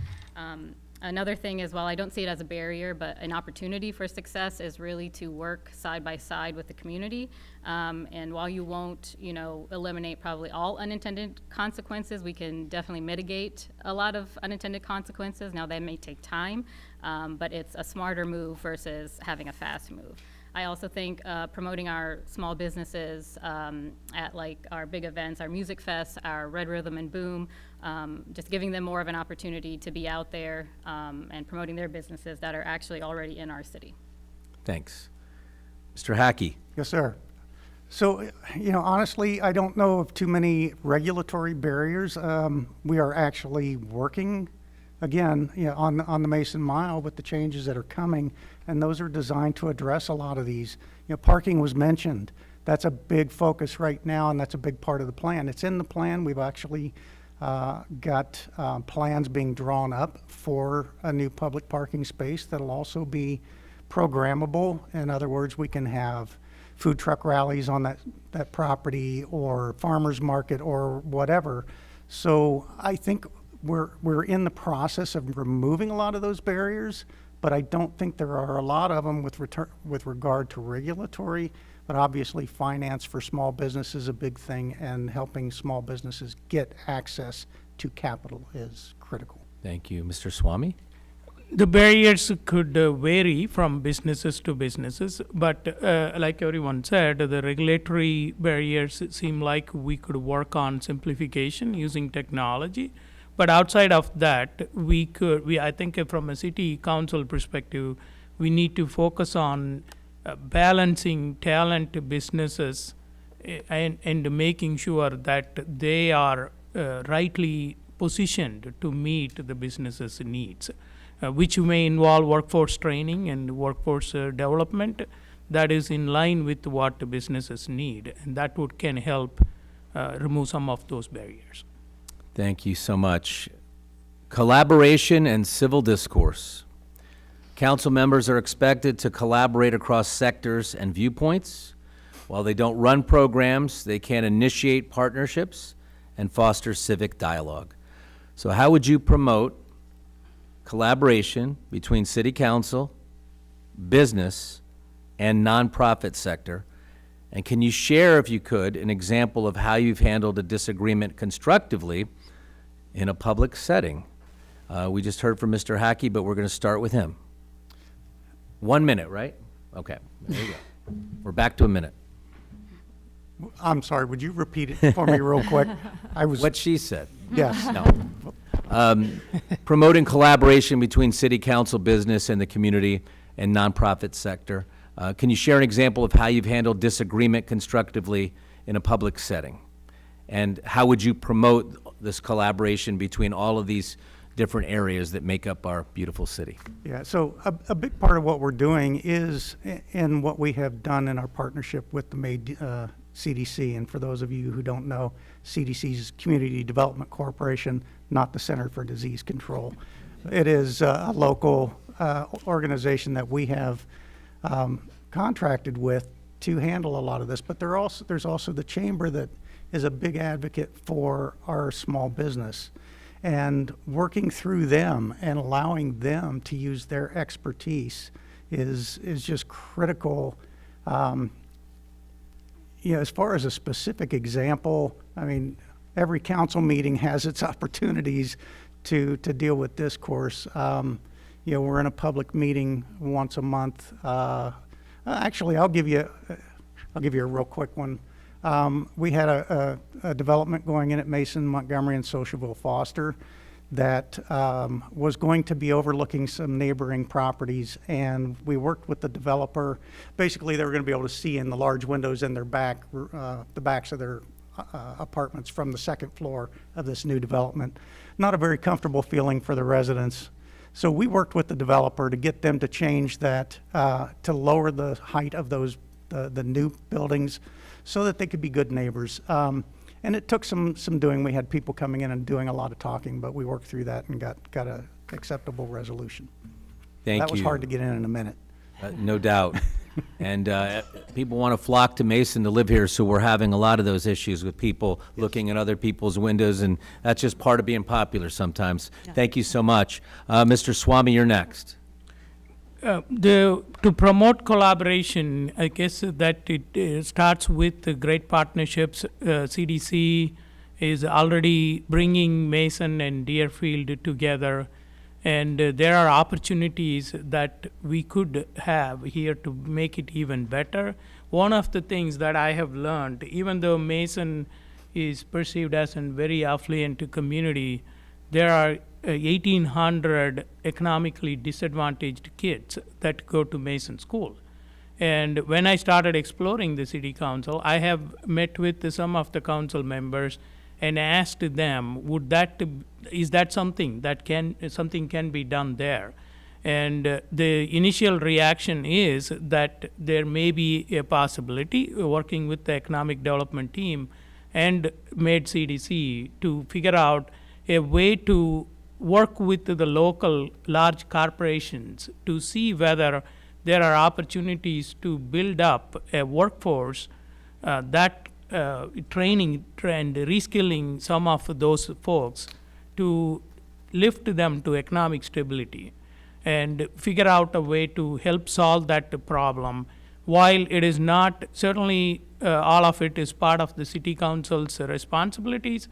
Another thing is, while I don't see it as a barrier, but an opportunity for success is really to work side by side with the community. And while you won't, eliminate probably all unintended consequences, we can definitely mitigate a lot of unintended consequences. Now, that may take time, but it's a smarter move versus having a fast move. I also think promoting our small businesses at like our big events, our music fest, our Red Rhythm and Boom, just giving them more of an opportunity to be out there and promoting their businesses that are actually already in our city. Thanks. Mr. Hackey? Yes, sir. So, honestly, I don't know of too many regulatory barriers. We are actually working, again, on the Mason Mile with the changes that are coming, and those are designed to address a lot of these. Parking was mentioned. That's a big focus right now, and that's a big part of the plan. It's in the plan. We've actually got plans being drawn up for a new public parking space that'll also be programmable. In other words, we can have food truck rallies on that property, or farmers market, or whatever. So I think we're in the process of removing a lot of those barriers, but I don't think there are a lot of them with regard to regulatory. But obviously, finance for small business is a big thing, and helping small businesses get access to capital is critical. Thank you. Mr. Swamy? The barriers could vary from businesses to businesses, but like everyone said, the regulatory barriers seem like we could work on simplification using technology. But outside of that, I think from a city council perspective, we need to focus on balancing talent businesses and making sure that they are rightly positioned to meet the business's needs, which may involve workforce training and workforce development that is in line with what the businesses need, and that can help remove some of those barriers. Thank you so much. Collaboration and civil discourse. Council members are expected to collaborate across sectors and viewpoints. While they don't run programs, they can initiate partnerships and foster civic dialogue. So how would you promote collaboration between city council, business, and nonprofit sector? And can you share, if you could, an example of how you've handled a disagreement constructively in a public setting? We just heard from Mr. Hackey, but we're going to start with him. 1 minute, right? Okay, there you go. We're back to a minute. I'm sorry, would you repeat it for me real quick? What she said. Yes. No. Promoting collaboration between city council, business, and the community and nonprofit sector. Can you share an example of how you've handled disagreement constructively in a public setting? And how would you promote this collaboration between all of these different areas that make up our beautiful city? Yeah, so a big part of what we're doing is in what we have done in our partnership with the CDC. And for those of you who don't know, CDC's Community Development Corporation, not the Center for Disease Control. It is a local organization that we have contracted with to handle a lot of this. But there's also the Chamber that is a big advocate for our small business. And working through them and allowing them to use their expertise is just critical. As far as a specific example, I mean, every council meeting has its opportunities to deal with discourse. We're in a public meeting once a month. Actually, I'll give you a real quick one. We had a development going in at Mason, Montgomery, and Socialville Foster that was going to be overlooking some neighboring properties, and we worked with the developer. Basically, they were going to be able to see in the large windows in their the backs of their apartments from the second floor of this new development. Not a very comfortable feeling for the residents. So we worked with the developer to get them to change that, to lower the height of those, the new buildings, so that they could be good neighbors. And it took some doing. We had people coming in and doing a lot of talking, but we worked through that and got a acceptable resolution. Thank you. That was hard to get in a minute. No doubt. And people want to flock to Mason to live here, so we're having a lot of those issues with people looking at other people's windows, and that's just part of being popular sometimes. Thank you so much. Mr. Swamy, you're next. To promote collaboration, I guess that it starts with the great partnerships. CDC is already bringing Mason and Deerfield together, and there are opportunities that we could have here to make it even better. One of the things that I have learned, even though Mason is perceived as a very affluent community, there are 1,800 economically disadvantaged kids that go to Mason School. And when I started exploring the city council, I have met with some of the council members and asked them, is that something that can be done there? And the initial reaction is that there may be a possibility, working with the economic development team and MAID CDC, to figure out a way to work with the local large corporations to see whether there are opportunities to build up a workforce that training and reskilling some of those folks to lift them to economic stability and figure out a way to help solve that problem. While it is not, certainly all of it is part of the city council's responsibilities,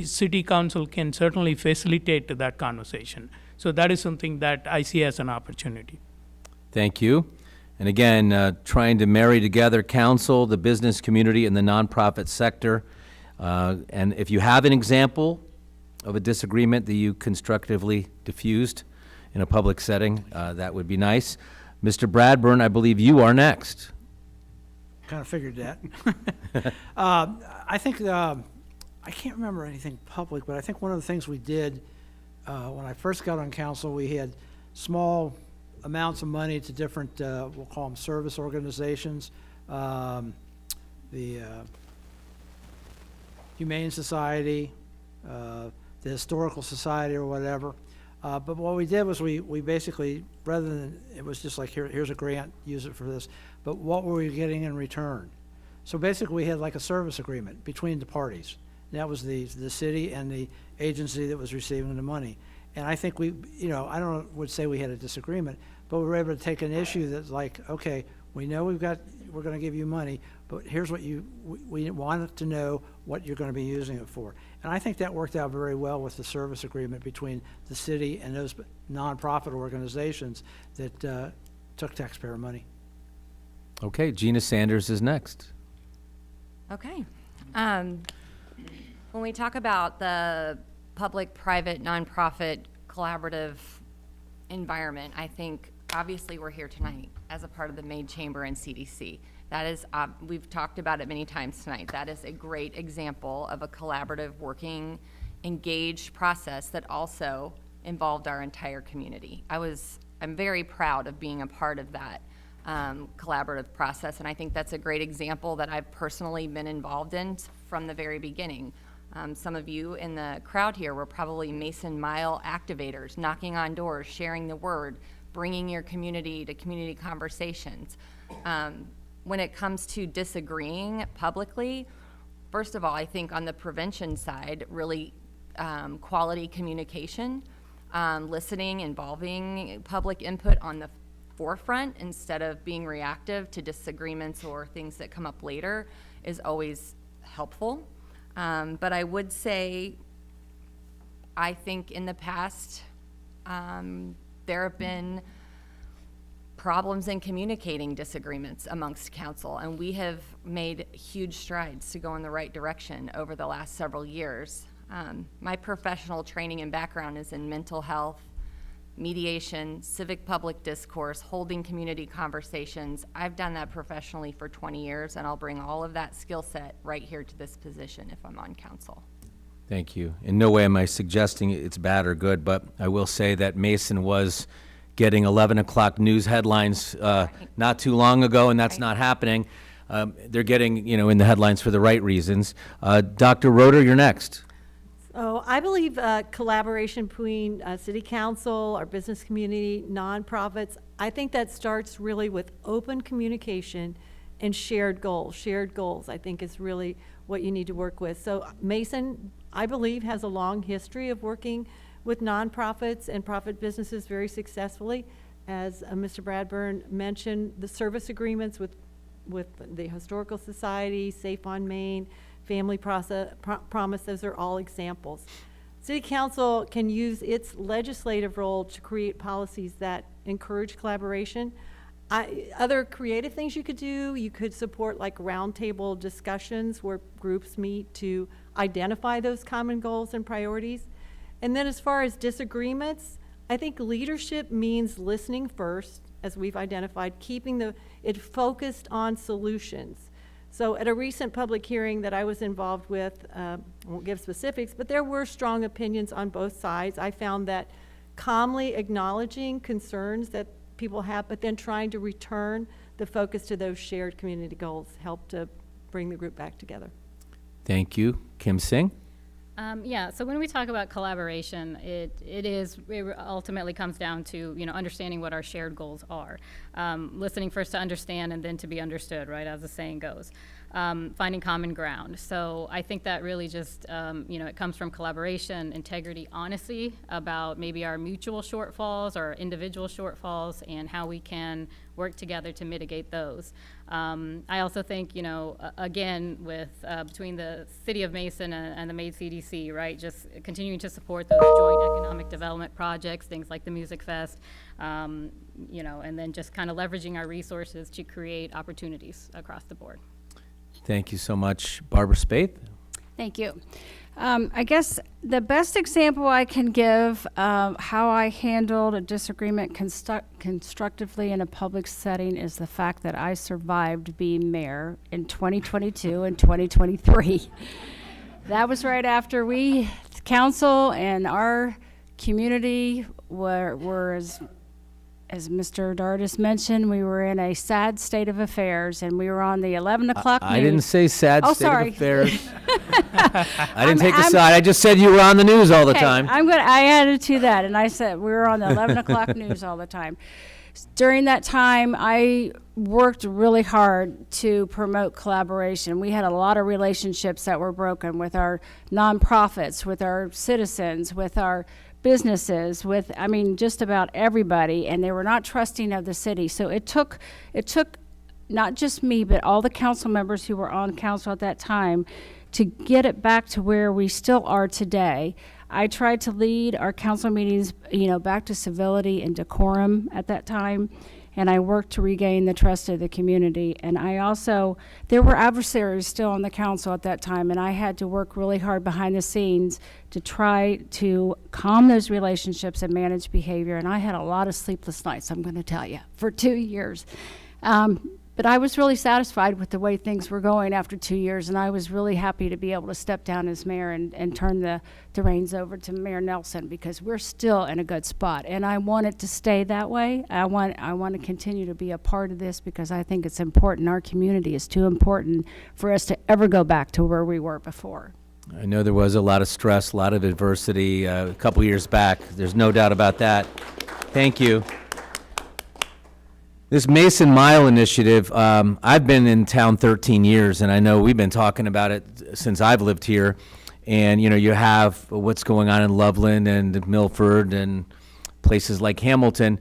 city council can certainly facilitate that conversation. So that is something that I see as an opportunity. Thank you. And again, trying to marry together council, the business community, and the nonprofit sector. And if you have an example of a disagreement that you constructively diffused in a public setting, that would be nice. Mr. Bradburn, I believe you are next. Kind of figured that. I think, I can't remember anything public, but I think one of the things we did when I first got on council, we had small amounts of money to different, we'll call them service organizations, the Humane Society, the Historical Society or whatever. But what we did was we basically, rather than, it was just like, here's a grant, use it for this, but what were we getting in return? So basically we had like a service agreement between the parties. That was the city and the agency that was receiving the money. And I think we, I would say we had a disagreement, but we were able to take an issue that's like, okay, we know we're going to give you money, but here's what we want to know what you're going to be using it for. And I think that worked out very well with the service agreement between the city and those nonprofit organizations that took taxpayer money. Okay, Gina Sanders is next. Okay. When we talk about the public-private, nonprofit, collaborative environment, I think obviously we're here tonight as a part of the MAID Chamber and CDC. That is, we've talked about it many times tonight. That is a great example of a collaborative, working, engaged process that also involved our entire community. I'm very proud of being a part of that collaborative process, and I think that's a great example that I've personally been involved in from the very beginning. Some of you in the crowd here were probably Mason Mile activators, knocking on doors, sharing the word, bringing your community to community conversations. When it comes to disagreeing publicly, first of all, I think on the prevention side, really quality communication, listening, involving public input on the forefront instead of being reactive to disagreements or things that come up later is always helpful. But I would say, I think in the past, there have been problems in communicating disagreements amongst council, and we have made huge strides to go in the right direction over the last several years. My professional training and background is in mental health, mediation, civic public discourse, holding community conversations. I've done that professionally for 20 years, and I'll bring all of that skill set right here to this position if I'm on council. Thank you. In no way am I suggesting it's bad or good, but I will say that Mason was getting 11 o'clock news headlines not too long ago, and that's not happening. They're getting, in the headlines for the right reasons. Dr. Roeder, you're next. So I believe collaboration between city council, our business community, nonprofits, I think that starts really with open communication and shared goals. Shared goals, I think, is really what you need to work with. So Mason, I believe, has a long history of working with nonprofits and profit businesses very successfully. As Mr. Bradburn mentioned, the service agreements with the Historical Society, Safe on Main, Family Promise, those are all examples. City Council can use its legislative role to create policies that encourage collaboration. Other creative things you could do, you could support like roundtable discussions where groups meet to identify those common goals and priorities. And then as far as disagreements, I think leadership means listening first, as we've identified, keeping it focused on solutions. So at a recent public hearing that I was involved with, I won't give specifics, but there were strong opinions on both sides. I found that calmly acknowledging concerns that people have, but then trying to return the focus to those shared community goals helped to bring the group back together. Thank you. Kim Singh? Yeah, so when we talk about collaboration, it ultimately comes down to, understanding what our shared goals are. Listening first to understand and then to be understood, right, as the saying goes. Finding common ground. So I think that really just, it comes from collaboration, integrity, honesty about maybe our mutual shortfalls or individual shortfalls and how we can work together to mitigate those. I also think, again, with between the City of Mason and the MAID CDC, right, just continuing to support those joint economic development projects, things like the Music Fest, and then just kind of leveraging our resources to create opportunities across the board. Thank you so much. Barbara Spaeth? Thank you. I guess the best example I can give of how I handled a disagreement constructively in a public setting is the fact that I survived being mayor in 2022 and 2023. That was right after council and our community were as Mr. Dardis mentioned, we were in a sad state of affairs, and we were on the 11 o'clock news. I didn't say sad Oh, state sorry. of affairs. I didn't take a side. I just said you were on the news all the Okay, time. I added to that, and I said we were on the 11 o'clock news all the time. During that time, I worked really hard to promote collaboration. We had a lot of relationships that were broken with our nonprofits, with our citizens, with our businesses, with, just about everybody, and they were not trusting of the city. So it took not just me, but all the council members who were on council at that time to get it back to where we still are today. I tried to lead our council meetings, back to civility and decorum at that time, and I worked to regain the trust of the community. And there were adversaries still on the council at that time, and I had to work really hard behind the scenes to try to calm those relationships and manage behavior. And I had a lot of sleepless nights, I'm going to tell you, for 2 years. But I was really satisfied with the way things were going after 2 years, and I was really happy to be able to step down as mayor and turn the reins over to Mayor Nelson, because we're still in a good spot, and I want it to stay that way. I want to continue to be a part of this because I think it's important. Our community is too important for us to ever go back to where we were before. I know there was a lot of stress, a lot of adversity a couple years back. There's no doubt about that. Thank you. This Mason Mile initiative, I've been in town 13 years, and I know we've been talking about it since I've lived here. And, you have what's going on in Loveland and Milford and places like Hamilton.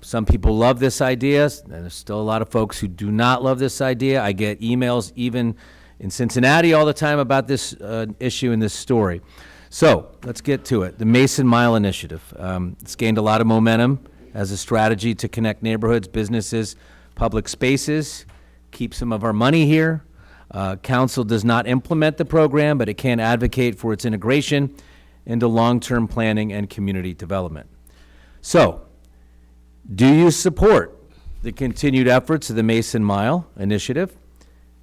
Some people love this idea, and there's still a lot of folks who do not love this idea. I get emails even in Cincinnati all the time about this issue and this story. So let's get to it. The Mason Mile initiative. It's gained a lot of momentum as a strategy to connect neighborhoods, businesses, public spaces, keep some of our money here. Council does not implement the program, but it can advocate for its integration into long-term planning and community development. So, do you support the continued efforts of the Mason Mile initiative?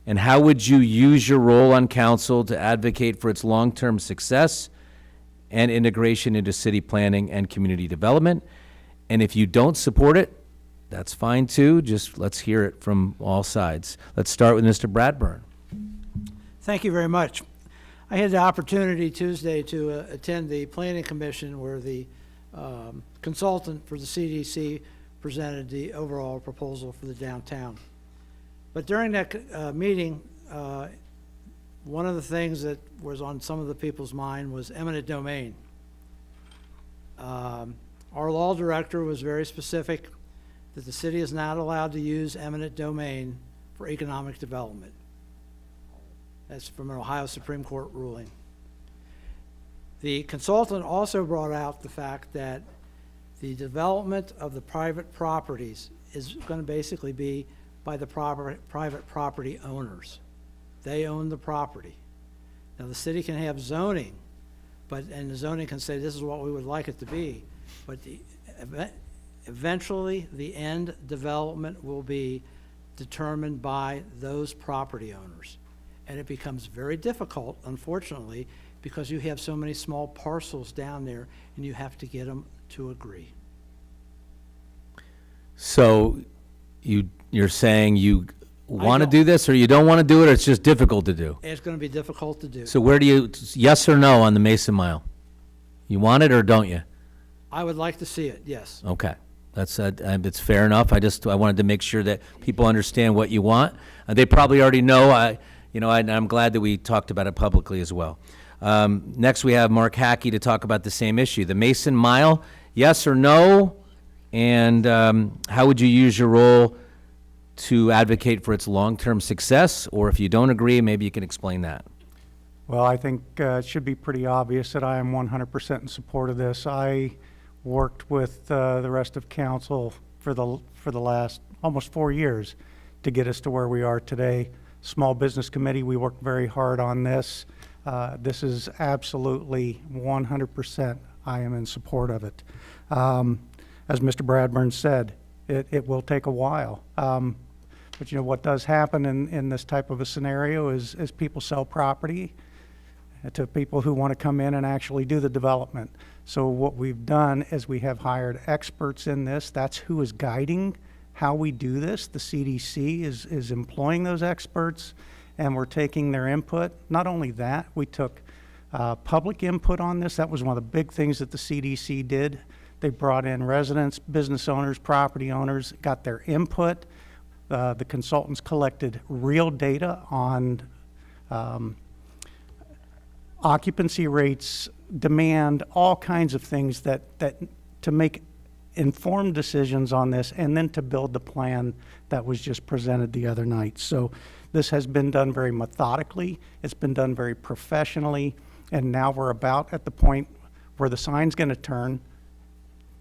And how would you use your role on council to advocate for its long-term success and integration into city planning and community development? And if you don't support it, that's fine too. Just let's hear it from all sides. Let's start with Mr. Bradburn. Thank you very much. I had the opportunity Tuesday to attend the Planning Commission where the consultant for the CDC presented the overall proposal for the downtown. But during that meeting, one of the things that was on some of the people's mind was eminent domain. Our law director was very specific that the city is not allowed to use eminent domain for economic development. That's from an Ohio Supreme Court ruling. The consultant also brought out the fact that the development of the private properties is going to basically be by the private property owners. They own the property. Now, the city can have zoning, and the zoning can say this is what we would like it to be, but eventually the end development will be determined by those property owners. And it becomes very difficult, unfortunately, because you have so many small parcels down there and you have to get them to agree. So you're saying you want to don't. do this, or you don't want to do it, or it's just difficult to do? It's going to be difficult to do. So where do you, yes or no on the Mason Mile? You want it or don't you? I would like to see it, yes. Okay, that's, it's fair enough. I wanted to make sure that people understand what you want. They probably already know. I'm glad that we talked about it publicly as well. Next, we have Mark Hackey to talk about the same issue. The Mason Mile, yes or no? And how would you use your role to advocate for its long-term success? Or if you don't agree, maybe you can explain that. Well, I think it should be pretty obvious that I am 100% in support of this. I worked with the rest of council for the last almost 4 years to get us to where we are today. Small Business Committee, we worked very hard on this. This is absolutely 100%, I am in support of it. As Mr. Bradburn said, it will take a while. But you know what does happen in this type of a scenario is people sell property to people who want to come in and actually do the development. So what we've done is we have hired experts in this. That's who is guiding how we do this. The CDC is employing those experts, and we're taking their input. Not only that, we took public input on this. That was one of the big things that the CDC did. They brought in residents, business owners, property owners, got their input. The consultants collected real data on occupancy rates, demand, all kinds of things that to make informed decisions on this, and then to build the plan that was just presented the other night. So this has been done very methodically, it's been done very professionally, and now we're about at the point where the sign's going to turn.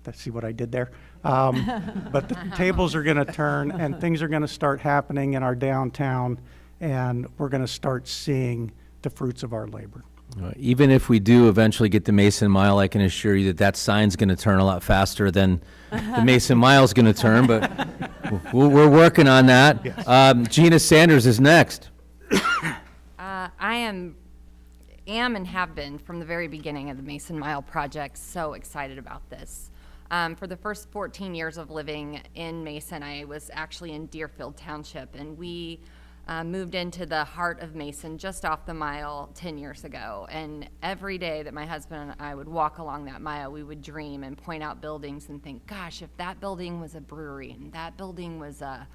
Let's see what I did there. But the tables are going to turn, and things are going to start happening in our downtown, and we're going to start seeing the fruits of our labor. Even if we do eventually get the Mason Mile, I can assure you that sign's going to turn a lot faster than the Mason Mile's going to turn, but we're working on that. Yes. Gina Sanders is next. I am and have been from the very beginning of the Mason Mile project so excited about this. For the first 14 years of living in Mason, I was actually in Deerfield Township, and we moved into the heart of Mason just off the mile 10 years ago. And every day that my husband and I would walk along that mile, we would dream and point out buildings and think, gosh, if that building was a brewery and that building was a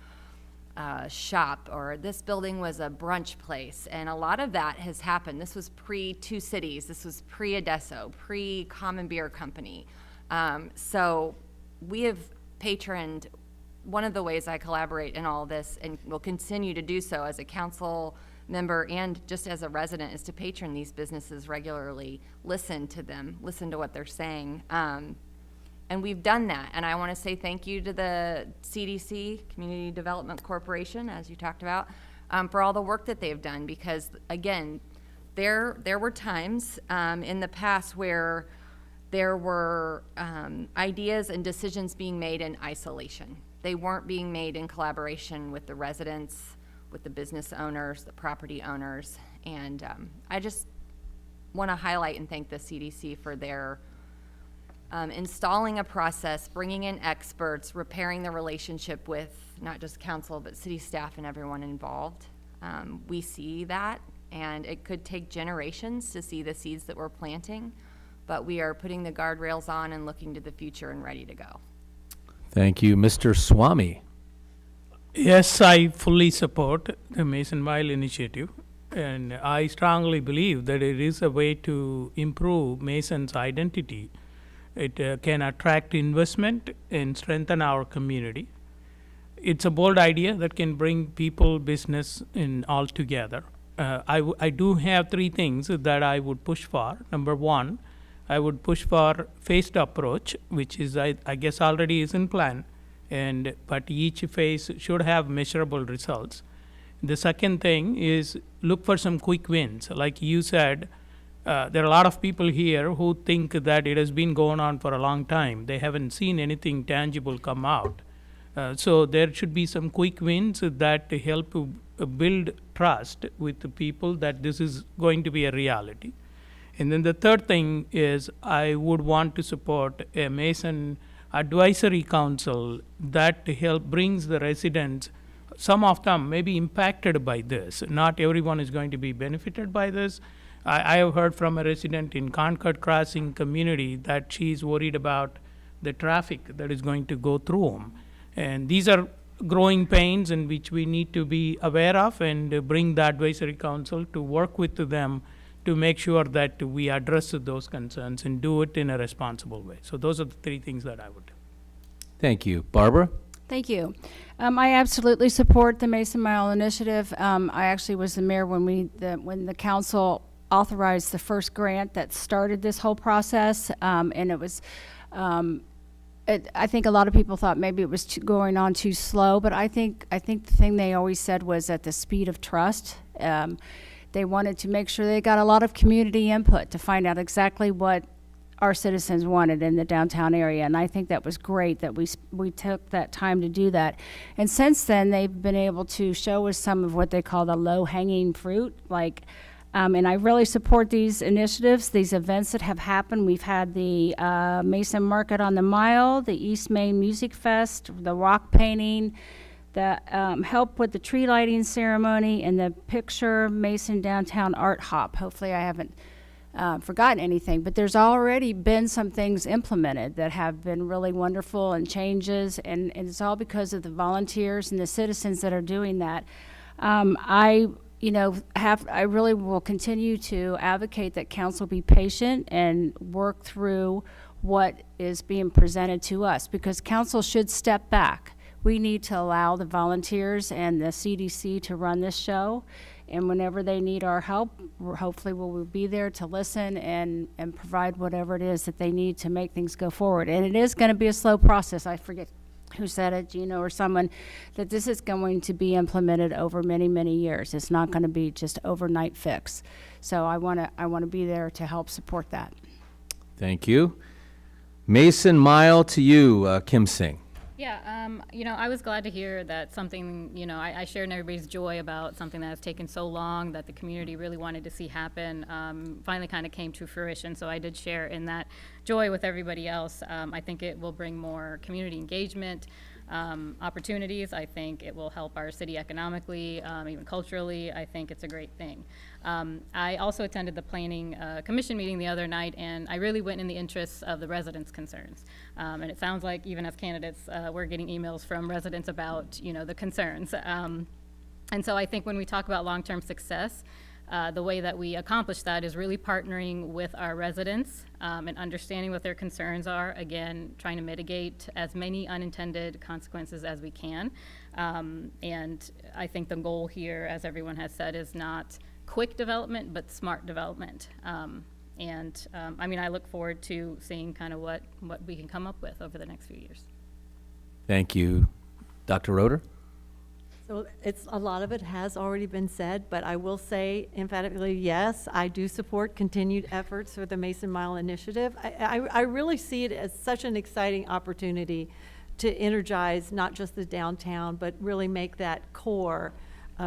shop, or this building was a brunch place. And a lot of that has happened. This was pre-Two Cities. This was pre-Adesso, pre-Common Beer Company. So we have patroned. One of the ways I collaborate in all this, and will continue to do so as a council member and just as a resident, is to patron these businesses regularly, listen to them, listen to what they're saying. And we've done that. And I want to say thank you to the CDC, Community Development Corporation, as you talked about, for all the work that they've done. Because, again, there were times in the past where there were ideas and decisions being made in isolation. They weren't being made in collaboration with the residents, with the business owners, the property owners, and I just want to highlight and thank the CDC for their installing a process, bringing in experts, repairing the relationship with not just council, but city staff and everyone involved. We see that, and it could take generations to see the seeds that we're planting, but we are putting the guardrails on and looking to the future and ready to go. Thank you. Mr. Swamy. Yes, I fully support the Mason Mile initiative, and I strongly believe that it is a way to improve Mason's identity. It can attract investment and strengthen our community. It's a bold idea that can bring people, business, and all together. I do have three things that I would push for. Number one, I would push for phased approach, which is I guess already is in plan, but each phase should have measurable results. The second thing is look for some quick wins. Like you said, there are a lot of people here who think that it has been going on for a long time. They haven't seen anything tangible come out. So there should be some quick wins that help build trust with the people that this is going to be a reality. And then the third thing is I would want to support a Mason Advisory Council that brings the residents. Some of them may be impacted by this. Not everyone is going to be benefited by this. I have heard from a resident in Concord Crossing community that she's worried about the traffic that is going to go through them. And these are growing pains in which we need to be aware of and bring the Advisory Council to work with them to make sure that we address those concerns and do it in a responsible way. So those are the three things that I would do. Thank you. Barbara? Thank you. I absolutely support the Mason Mile initiative. I actually was the mayor when the council authorized the first grant that started this whole process, and it was. I think a lot of people thought maybe it was going on too slow, but I think the thing they always said was at the speed of trust. They wanted to make sure they got a lot of community input to find out exactly what our citizens wanted in the downtown area, and I think that was great that we took that time to do that. And since then, they've been able to show us some of what they call the low-hanging fruit, like. And I really support these initiatives, these events that have happened. We've had the Mason Market on the Mile, the East Main Music Fest, the rock painting, the help with the tree lighting ceremony, and the Picture Mason Downtown Art Hop. Hopefully I haven't forgotten anything, but there's already been some things implemented that have been really wonderful and changes, and it's all because of the volunteers and the citizens that are doing that. I really will continue to advocate that council be patient and work through what is being presented to us, because council should step back. We need to allow the volunteers and the CDC to run this show, and whenever they need our help, hopefully we'll be there to listen and provide whatever it is that they need to make things go forward. And it is going to be a slow process. I forget who said it, Gino or someone, that this is going to be implemented over many, many years. It's not going to be just overnight fix. So I want to be there to help support that. Thank you. Mason Mile to you, Kim Singh. Yeah, I was glad to hear that something, I shared in everybody's joy about something that has taken so long that the community really wanted to see happen, finally kind of came to fruition. So I did share in that joy with everybody else. I think it will bring more community engagement, opportunities. I think it will help our city economically, even culturally. I think it's a great thing. I also attended the Planning Commission meeting the other night, and I really went in the interests of the residents' concerns. And it sounds like even as candidates, we're getting emails from residents about, the concerns. And so I think when we talk about long-term success, the way that we accomplish that is really partnering with our residents and understanding what their concerns are. Again, trying to mitigate as many unintended consequences as we can. And I think the goal here, as everyone has said, is not quick development, but smart development. I look forward to seeing kind of what we can come up with over the next few years. Thank you. Dr. Roeder? So a lot of it has already been said, but I will say emphatically, yes, I do support continued efforts for the Mason Mile Initiative. I really see it as such an exciting opportunity to energize not just the downtown, but really make that core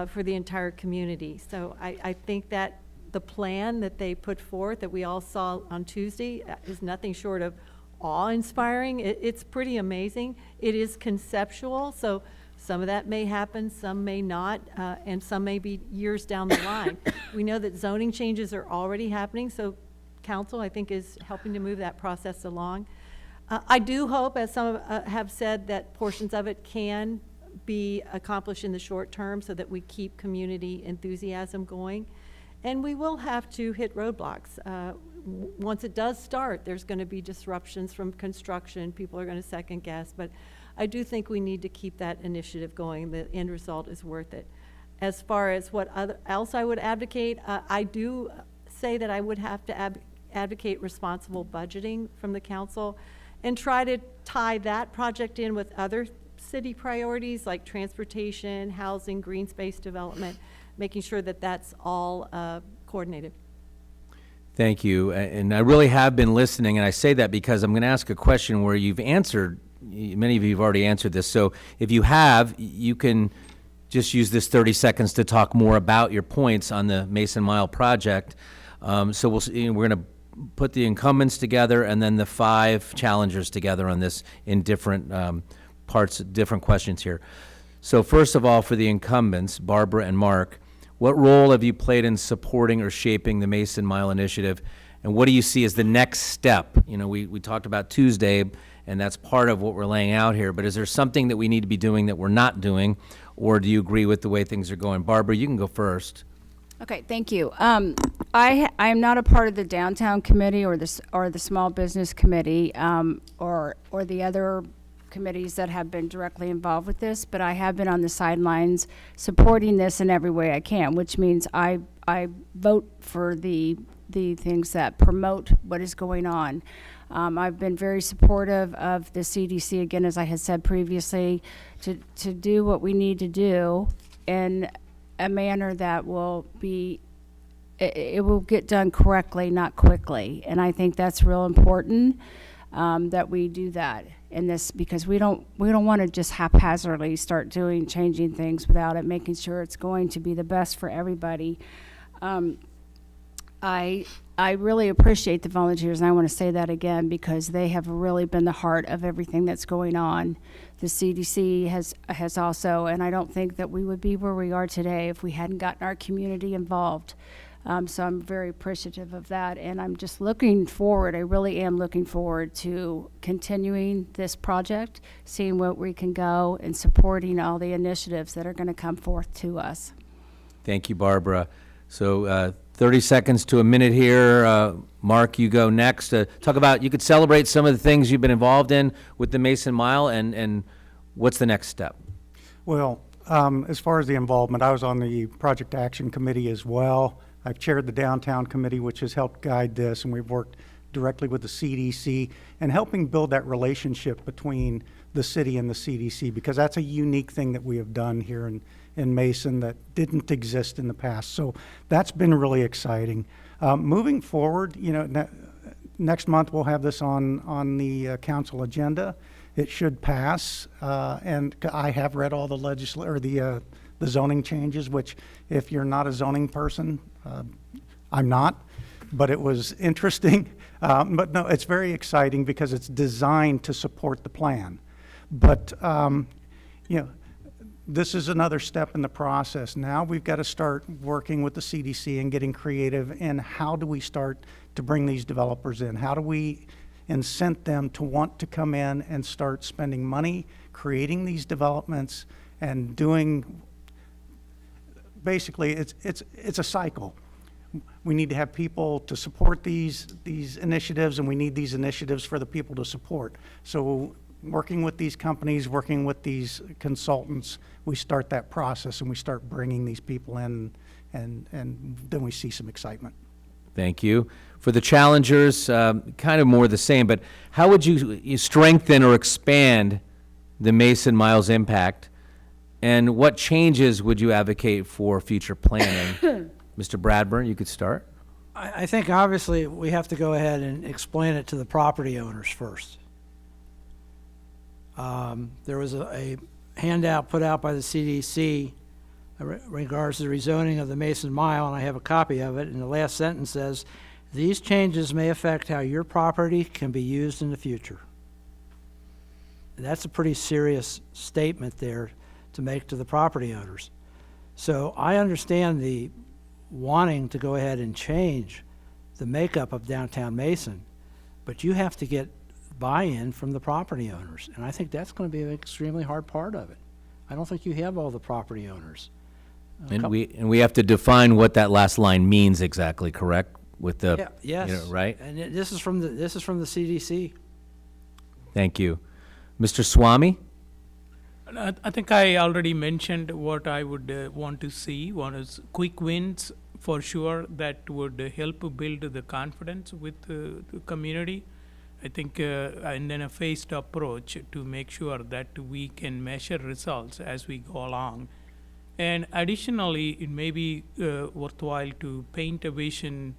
for the entire community. So I think that the plan that they put forth that we all saw on Tuesday is nothing short of awe-inspiring. It's pretty amazing. It is conceptual, so some of that may happen, some may not, and some may be years down the line. We know that zoning changes are already happening, so council, I think, is helping to move that process along. I do hope, as some have said, that portions of it can be accomplished in the short term so that we keep community enthusiasm going. And we will have to hit roadblocks. Once it does start, there's going to be disruptions from construction. People are going to second guess. But I do think we need to keep that initiative going. The end result is worth it. As far as what else I would advocate, I do say that I would have to advocate responsible budgeting from the council and try to tie that project in with other city priorities like transportation, housing, green space development, making sure that that's all coordinated. Thank you. And I really have been listening, and I say that because I'm going to ask a question where you've answered, many of you have already answered this. So if you have, you can just use this 30 seconds to talk more about your points on the Mason Mile project. So we're going to put the incumbents together and then the 5 challengers together on this in different parts, different questions here. So first of all, for the incumbents, Barbara and Mark, what role have you played in supporting or shaping the Mason Mile Initiative? And what do you see as the next step? You know, we talked about Tuesday, and that's part of what we're laying out here, but is there something that we need to be doing that we're not doing, or do you agree with the way things are going? Barbara, you can go first. Okay, thank you. I'm not a part of the downtown committee or the small business committee or the other committees that have been directly involved with this, but I have been on the sidelines supporting this in every way I can, which means I vote for the things that promote what is going on. I've been very supportive of the CDC, again, as I had said previously, to do what we need to do in a manner that will be, it will get done correctly, not quickly. And I think that's real important that we do that in this, because we don't want to just haphazardly start changing things without it, making sure it's going to be the best for everybody. I really appreciate the volunteers, and I want to say that again because they have really been the heart of everything that's going on. The CDC has also, and I don't think that we would be where we are today if we hadn't gotten our community involved. So I'm very appreciative of that, and I'm just looking forward, I really am looking forward to continuing this project, seeing where we can go, and supporting all the initiatives that are going to come forth to us. Thank you, Barbara. So 30 seconds to a minute here. Mark, you go next. Talk about, you could celebrate some of the things you've been involved in with the Mason Mile, and what's the next step? Well, as far as the involvement, I was on the Project Action Committee as well. I've chaired the Downtown Committee, which has helped guide this, and we've worked directly with the CDC and helping build that relationship between the city and the CDC, because that's a unique thing that we have done here in Mason that didn't exist in the past. So that's been really exciting. Moving forward, you know, next month we'll have this on the council agenda. It should pass, and I have read all the the zoning changes, which if you're not a zoning person, I'm not, but it was interesting. But no, it's very exciting because it's designed to support the plan. But, you know, this is another step in the process. Now we've got to start working with the CDC and getting creative in how do we start to bring these developers in? How do we incent them to want to come in and start spending money, creating these developments, and doing, basically, it's a cycle. We need to have people to support these initiatives, and we need these initiatives for the people to support. So working with these companies, working with these consultants, we start that process and we start bringing these people in, and then we see some excitement. Thank you. For the challengers, kind of more the same, but how would you strengthen or expand the Mason Miles impact, and what changes would you advocate for future planning? Mr. Bradburn, you could start. I think obviously we have to go ahead and explain it to the property owners first. There was a handout put out by the CDC regards to the rezoning of the Mason Mile, and I have a copy of it, and the last sentence says, "These changes may affect how your property can be used in the future." That's a pretty serious statement there to make to the property owners. So I understand the wanting to go ahead and change the makeup of downtown Mason, but you have to get buy-in from the property owners, and I think that's going to be an extremely hard part of it. I don't think you have all the property owners. And we have to define what that last line means exactly, correct? With the, Yeah, yes. you know, right? And this is from the CDC. Thank you. Mr. Swamy? I think I already mentioned what I would want to see. One is quick wins for sure that would help build the confidence with the community. I think, and then a phased approach to make sure that we can measure results as we go along. And additionally, it may be worthwhile to paint a vision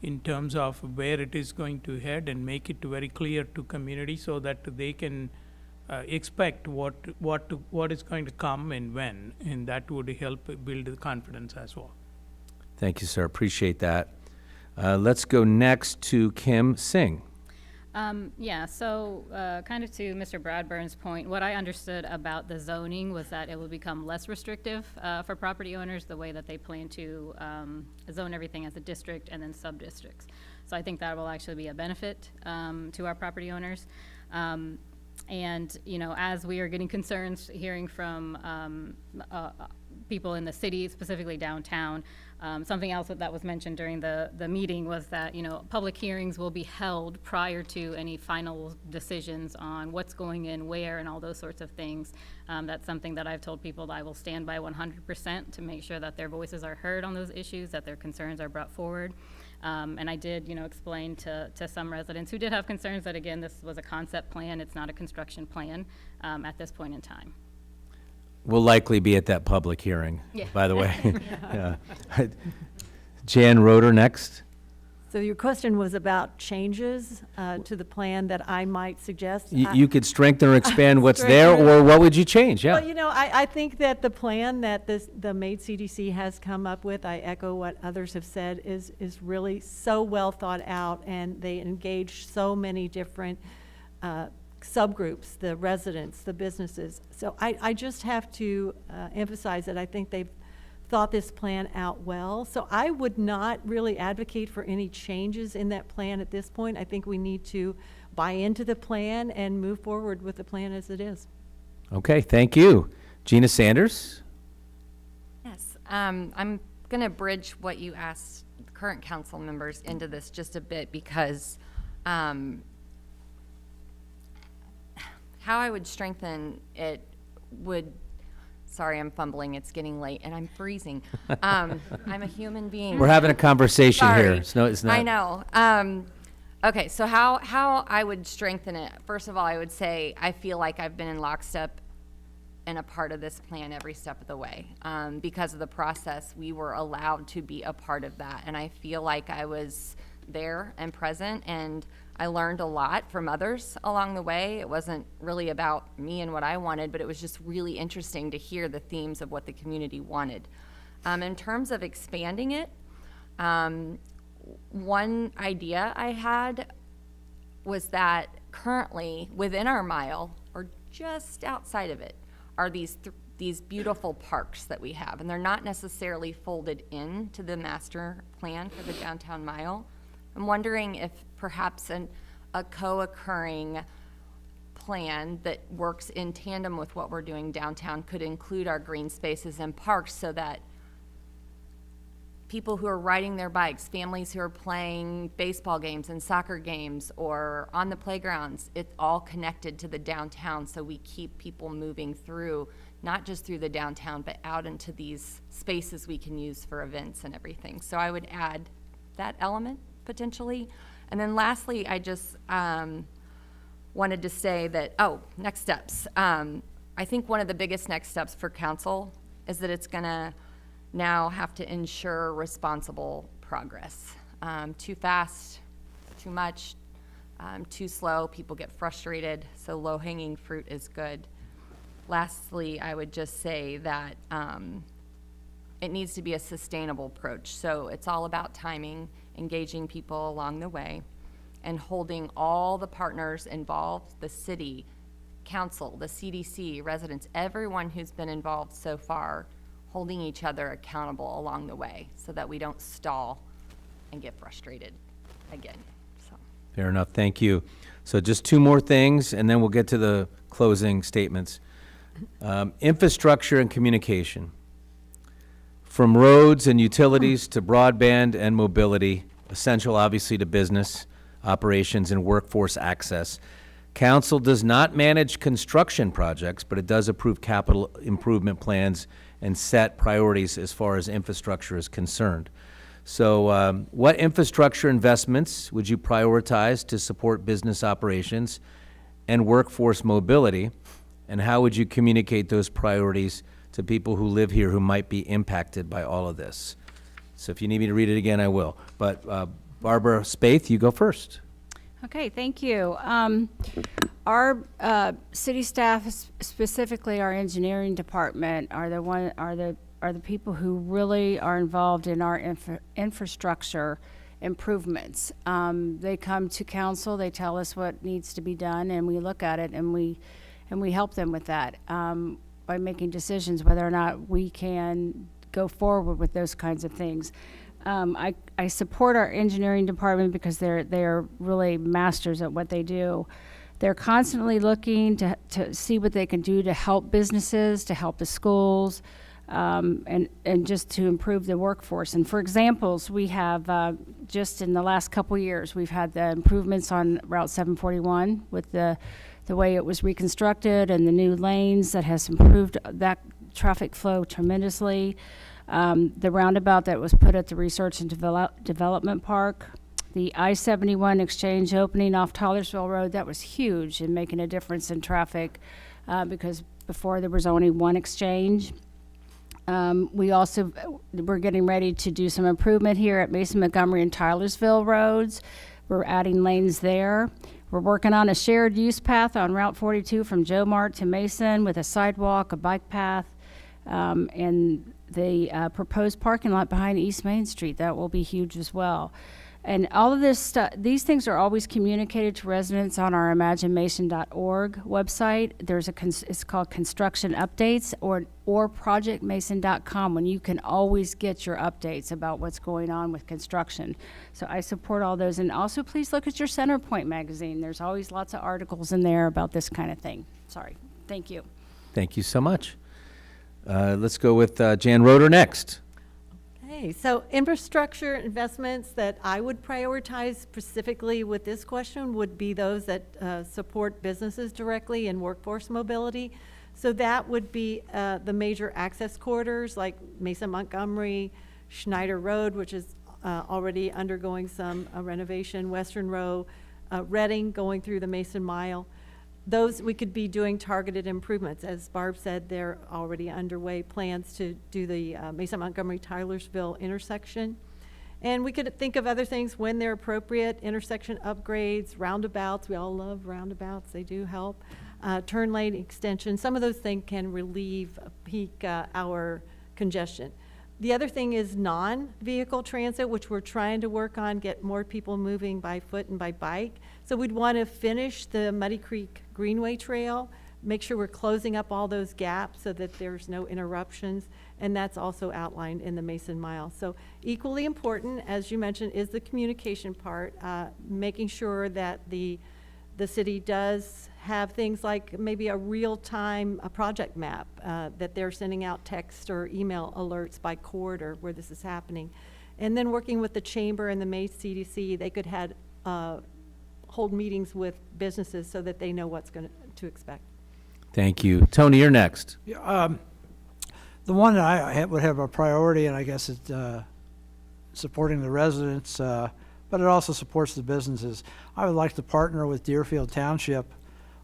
in terms of where it is going to head and make it very clear to community so that they can expect what is going to come and when, and that would help build the confidence as well. Thank you, sir. Appreciate that. Let's go next to Kim Singh. Yeah, so kind of to Mr. Bradburn's point, what I understood about the zoning was that it will become less restrictive for property owners, the way that they plan to zone everything as a district and then sub-districts. So I think that will actually be a benefit to our property owners. And, you know, as we are getting concerns, hearing from people in the city, specifically downtown, something else that was mentioned during the meeting was that, you know, public hearings will be held prior to any final decisions on what's going in where and all those sorts of things. That's something that I've told people that I will stand by 100% to make sure that their voices are heard on those issues, that their concerns are brought forward. And I did, you know, explain to some residents who did have concerns that, again, this was a concept plan, it's not a construction plan at this point in time. We'll likely be at that public hearing, Yeah. by the way. Yeah. Jan Roeder next. So your question was about changes to the plan that I might suggest? You could strengthen or expand what's there, Strengthen. or what would you change? Yeah. Well, you know, I think that the plan that the MAID CDC has come up with, I echo what others have said, is really so well thought out, and they engage so many different subgroups, the residents, the businesses. So I just have to emphasize that I think they've thought this plan out well. So I would not really advocate for any changes in that plan at this point. I think we need to buy into the plan and move forward with the plan as it is. Okay, thank you. Gina Sanders? Yes, I'm going to bridge what you asked current council members into this just a bit, because how I would strengthen it would, sorry, I'm fumbling, it's getting late and I'm freezing. I'm a human being. We're having a conversation here. Sorry. It's not. I know. Okay, so how I would strengthen it, first of all, I would say I feel like I've been in lockstep and a part of this plan every step of the way. Because of the process, we were allowed to be a part of that, and I feel like I was there and present, and I learned a lot from others along the way. It wasn't really about me and what I wanted, but it was just really interesting to hear the themes of what the community wanted. In terms of expanding it, one idea I had was that currently within our mile, or just outside of it, are these beautiful parks that we have, and they're not necessarily folded into the master plan for the downtown mile. I'm wondering if perhaps a co-occurring plan that works in tandem with what we're doing downtown could include our green spaces and parks, so that people who are riding their bikes, families who are playing baseball games and soccer games or on the playgrounds, it's all connected to the downtown, so we keep people moving through, not just through the downtown, but out into these spaces we can use for events and everything. So I would add that element potentially. And then lastly, I just wanted to say that, next steps. I think one of the biggest next steps for council is that it's gonna now have to ensure responsible progress. Too fast, too much, too slow, people get frustrated, so low-hanging fruit is good. Lastly, I would just say that it needs to be a sustainable approach. So it's all about timing, engaging people along the way, and holding all the partners involved, the city, council, the CDC, residents, everyone who's been involved so far, holding each other accountable along the way so that we don't stall and get frustrated again. So. Fair enough, thank you. So just two more things, and then we'll get to the closing statements. Infrastructure and communication. From roads and utilities to broadband and mobility, essential obviously to business operations and workforce access. Council does not manage construction projects, but it does approve capital improvement plans and set priorities as far as infrastructure is concerned. So what infrastructure investments would you prioritize to support business operations and workforce mobility? And how would you communicate those priorities to people who live here who might be impacted by all of this? So if you need me to read it again, I will. But Barbara Spaeth, you go first. Okay, thank you. Our city staff, specifically our engineering department, are the people who really are involved in our infrastructure improvements. They come to council, they tell us what needs to be done, and we look at it and we help them with that by making decisions whether or not we can go forward with those kinds of things. I support our engineering department because they're really masters at what they do. They're constantly looking to see what they can do to help businesses, to help the schools, and just to improve the workforce. And for examples, we have just in the last couple years, we've had the improvements on Route 741 with the way it was reconstructed and the new lanes that has improved that traffic flow tremendously. The roundabout that was put at the Research and Development Park, the I-71 exchange opening off Taylorsville Road, that was huge in making a difference in traffic because before there was only one exchange. We're getting ready to do some improvement here at Mason, Montgomery, and Taylorsville roads. We're adding lanes there. We're working on a shared use path on Route 42 from Joe Mart to Mason with a sidewalk, a bike path, and the proposed parking lot behind East Main Street. That will be huge as well. And all of this stuff, these things are always communicated to residents on our imaginemason.org website. It's called Construction Updates or projectmason.com, when you can always get your updates about what's going on with construction. So I support all those. And also please look at your Centerpoint magazine. There's always lots of articles in there about this kind of thing. Sorry. Thank you. Thank you so much. Let's go with Jan Roeder next. Okay, so infrastructure investments that I would prioritize specifically with this question would be those that support businesses directly and workforce mobility. So that would be the major access corridors like Mason Montgomery, Schneider Road, which is already undergoing some renovation, Western Row, Reading going through the Mason Mile. Those we could be doing targeted improvements. As Barb said, they're already underway plans to do the Mason Montgomery Taylorsville intersection. And we could think of other things when they're appropriate, intersection upgrades, roundabouts. We all love roundabouts, they do help. Turn lane extension, some of those things can relieve peak hour congestion. The other thing is non-vehicle transit, which we're trying to work on, get more people moving by foot and by bike. So we'd want to finish the Muddy Creek Greenway Trail, make sure we're closing up all those gaps so that there's no interruptions, and that's also outlined in the Mason Mile. So equally important, as you mentioned, is the communication part, making sure that the city does have things like maybe a real-time project map, that they're sending out text or email alerts by corridor where this is happening. And then working with the chamber and the Mace CDC, they could hold meetings with businesses so that they know what's going to expect. Thank you. Tony, you're next. Yeah, the one that I would have a priority, and I guess it's supporting the residents, but it also supports the businesses. I would like to partner with Deerfield Township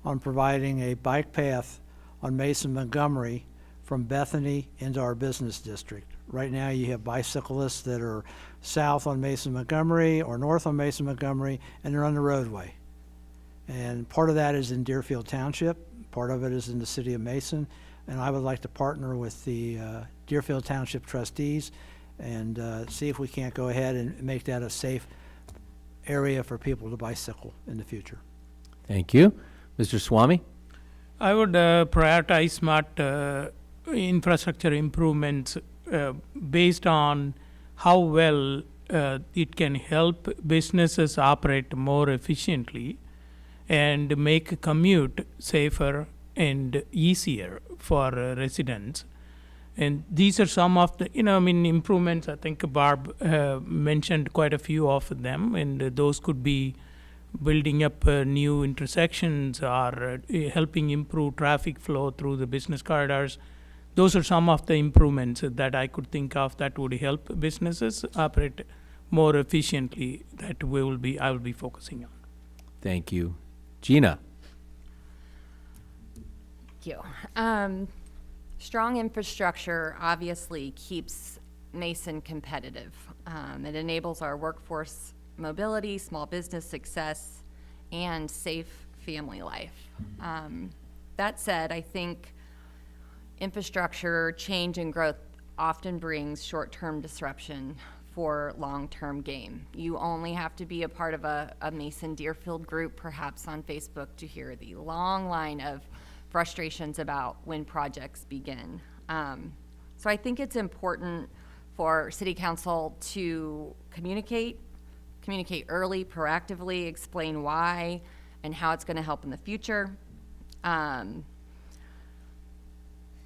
on providing a bike path on Mason Montgomery from Bethany into our business district. Right now you have bicyclists that are south on Mason Montgomery or north on Mason Montgomery, and they're on the roadway. And part of that is in Deerfield Township, part of it is in the city of Mason. and I would like to partner with the Deerfield Township trustees and see if we can't go ahead and make that a safe area for people to bicycle in the future. Thank you. Mr. Swamy? I would prioritize smart infrastructure improvements based on how well it can help businesses operate more efficiently and make a commute safer and easier for residents. And these are some of the, improvements. I think Barb mentioned quite a few of them, and those could be building up new intersections or helping improve traffic flow through the business corridors. Those are some of the improvements that I could think of that would help businesses operate more efficiently that I will be focusing on. Thank you. Gina? Thank you. Strong infrastructure obviously keeps Mason competitive. It enables our workforce mobility, small business success, and safe family life. That said, I think infrastructure change and growth often brings short-term disruption for long-term gain. You only have to be a part of a Mason Deerfield group, perhaps on Facebook, to hear the long line of frustrations about when projects begin. So I think it's important for City Council to communicate early, proactively, explain why and how it's going to help in the future.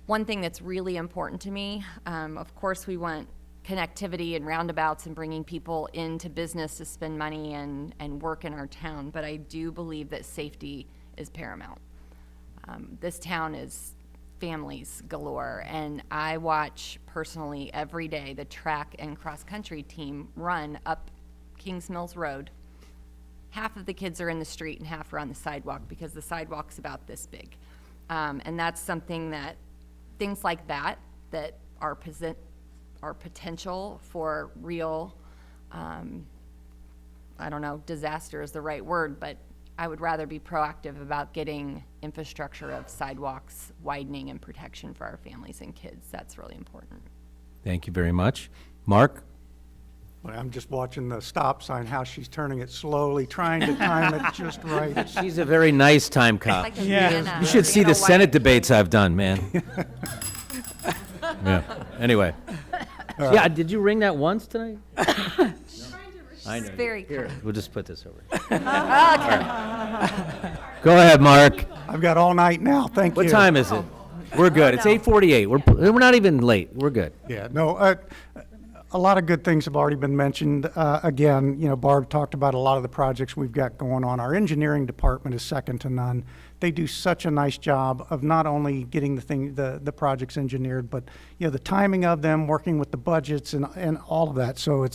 One thing that's really important to me, of course, we want connectivity and roundabouts and bringing people into business to spend money and work in our town, but I do believe that safety is paramount. This town is families galore, and I watch personally every day the track and cross-country team run up Kings Mills Road. Half of the kids are in the street and half are on the sidewalk because the sidewalk's about this big. And that's something that, things like that are potential for real, I don't know, disaster is the right word, but I would rather be proactive about getting infrastructure of sidewalks, widening, and protection for our families and kids. That's really important. Thank you very much. Mark? Well, I'm just watching the stop sign, how she's turning it slowly, trying to time it just right. She's a very nice time cop. Like a Yeah. Vienna- You should see the Vienna Senate White. debates I've done, man. Yeah. Anyway. Yeah, did you ring that once tonight? I know. It's very Here, kind. we'll just put this over. Go ahead, Mark. I've got all night now, thank you. What time is it? We're good. It's 8:48. We're not even late. We're good. Yeah, no, a lot of good things have already been mentioned. Again, Barb talked about a lot of the projects we've got going on. Our engineering department is second to none. They do such a nice job of not only getting the projects engineered, but the timing of them, working with the budgets and all of that. So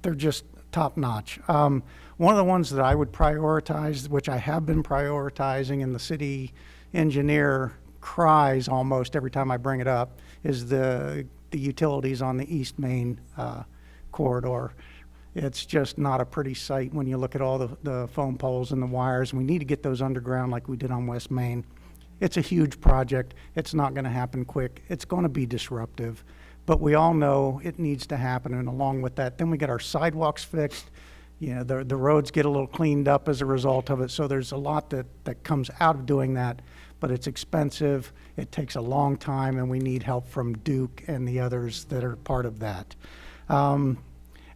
they're just top notch. One of the ones that I would prioritize, which I have been prioritizing, and the city engineer cries almost every time I bring it up, is the utilities on the East Main corridor. It's just not a pretty sight when you look at all the phone poles and the wires. We need to get those underground like we did on West Main. It's a huge project. It's not going to happen quick. It's going to be disruptive, but we all know it needs to happen. And along with that, then we get our sidewalks fixed. The roads get a little cleaned up as a result of it. So there's a lot that comes out of doing that, but it's expensive. It takes a long time, and we need help from Duke and the others that are part of that.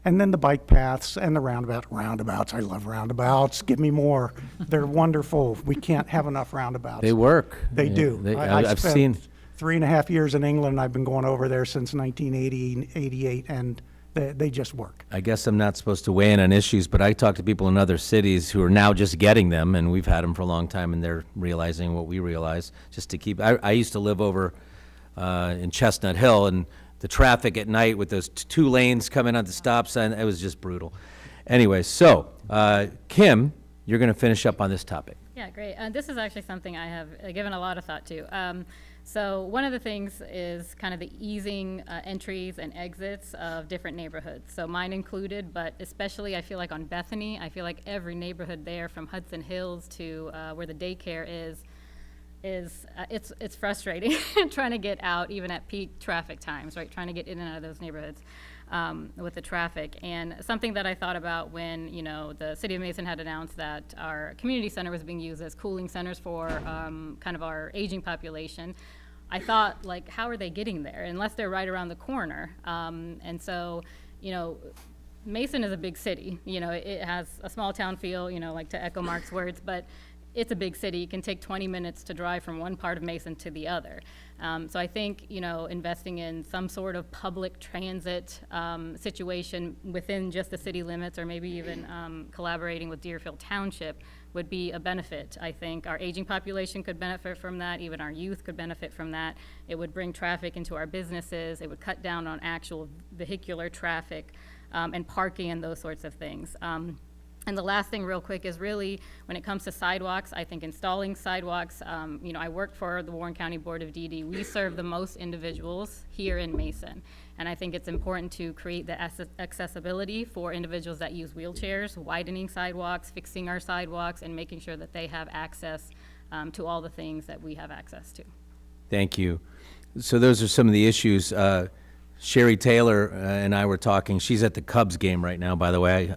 And then the bike paths and the roundabouts. I love roundabouts. Give me more. They're wonderful. We can't have enough roundabouts. They work. They do. I've spent seen. 3.5 years in England. I've been going over there since 1980, 88, and they just work. I guess I'm not supposed to weigh in on issues, but I talk to people in other cities who are now just getting them, and we've had them for a long time, and they're realizing what we realize. Just to keep. I used to live over in Chestnut Hill, and the traffic at night with those two lanes coming on the stop sign, it was just brutal. Anyway, so Kim, you're going to finish up on this topic. Yeah, great. This is actually something I have given a lot of thought to. So one of the things is kind of the easing entries and exits of different neighborhoods. So mine included, but especially I feel like on Bethany, I feel like every neighborhood there from Hudson Hills to where the daycare is, it's frustrating trying to get out even at peak traffic times, right? Trying to get in and out of those neighborhoods with the traffic. And something that I thought about when, you know, the City of Mason had announced that our community center was being used as cooling centers for kind of our aging population, I thought, like, how are they getting there unless they're right around the corner? And so, you know, Mason is a big city. You know, it has a small town feel, you know, like to echo Mark's words, but it's a big city. It can take 20 minutes to drive from one part of Mason to the other. So I think, you know, investing in some sort of public transit situation within just the city limits, or maybe even collaborating with Deerfield Township, would be a benefit. I think our aging population could benefit from that. Even our youth could benefit from that. It would bring traffic into our businesses. It would cut down on actual vehicular traffic and parking and those sorts of things. And the last thing real quick is really, when it comes to sidewalks, I think installing sidewalks, you know, I work for the Warren County Board of DD. We serve the most individuals here in Mason. And I think it's important to create the accessibility for individuals that use wheelchairs, widening sidewalks, fixing our sidewalks, and making sure that they have access to all the things that we have access to. Thank you. So those are some of the issues. Sherry Taylor and I were talking. She's at the Cubs game right now, by the way.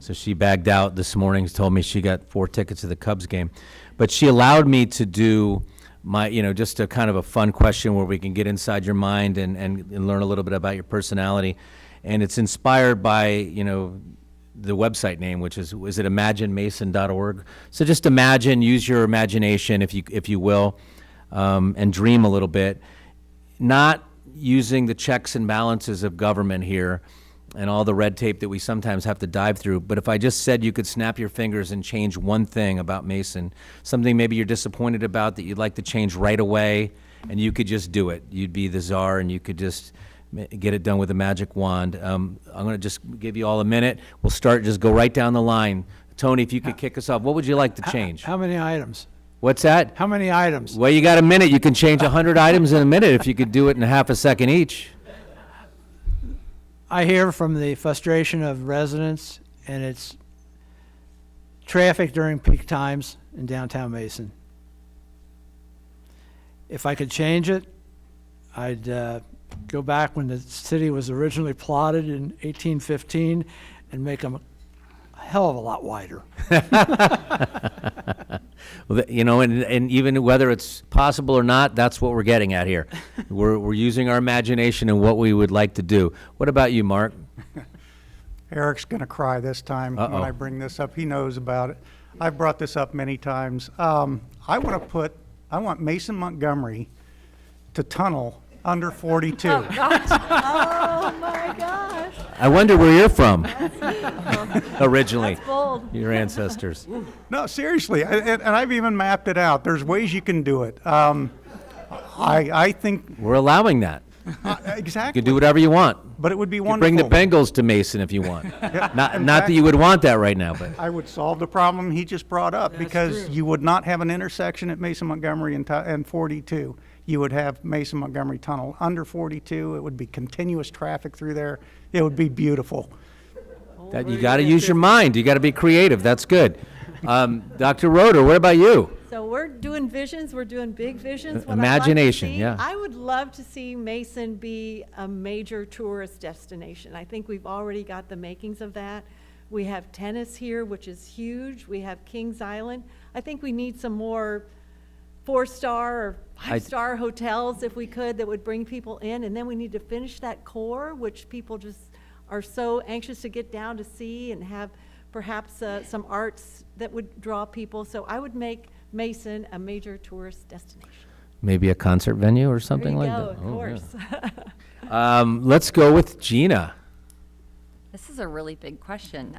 So she bagged out this morning, told me she got 4 tickets to the Cubs game. But she allowed me to do my, you know, just a kind of a fun question where we can get inside your mind and learn a little bit about your personality. And it's inspired by, you know, the website name, which is it imaginemason.org? So just imagine, use your imagination, if you will, and dream a little bit. Not using the checks and balances of government here and all the red tape that we sometimes have to dive through. But if I just said you could snap your fingers and change one thing about Mason, something maybe you're disappointed about that you'd like to change right away, and you could just do it. You'd be the czar and you could just get it done with a magic wand. I'm going to just give you all a minute. We'll start, just go right down the line. Tony, if you could kick us off, what would you like to change? How many items? What's that? How many items? Well, you got a minute. You can change 100 items in a minute if you could do it in half a second each. I hear from the frustration of residents, and it's traffic during peak times in downtown Mason. If I could change it, I'd go back when the city was originally plotted in 1815 and make them a hell of a lot wider. Well, you know, and even whether it's possible or not, that's what we're getting at here. We're using our imagination and what we would like to do. What about you, Mark? Eric's going to cry this time when I bring this up. He knows about it. I've brought this up many times. I want Mason Montgomery to tunnel under 42. Oh my gosh. I wonder where you're from originally. That's bold. Your ancestors. No, seriously, and I've even mapped it out. There's ways you can do it. I think We're allowing that. You exactly. can do whatever you want. But it would be You wonderful. bring the Bengals to Mason if you want. Not in that fact- you would want that right now, but I would solve the problem he just brought up because you would not have an intersection at Mason Montgomery and 42. You would have Mason Montgomery Tunnel under 42. It would be continuous traffic through there. It would be beautiful. that you got to use your mind. You got to be creative. That's good. Dr. Roeder, what about you? So we're doing visions, we're doing big visions. What I'd like to Imagination, see, yeah. I would love to see Mason be a major tourist destination. I think we've already got the makings of that. We have tennis here, which is huge. We have Kings Island. I think we need some more 4-star or 5-star hotels, if we could, that would bring people in. And then we need to finish that core, which people just are so anxious to get down to see, and have perhaps some arts that would draw people. So I would make Mason a major tourist destination. Maybe a concert venue or something There you like go, that. of Oh, course. yeah. Let's go with Gina. This is a really big question.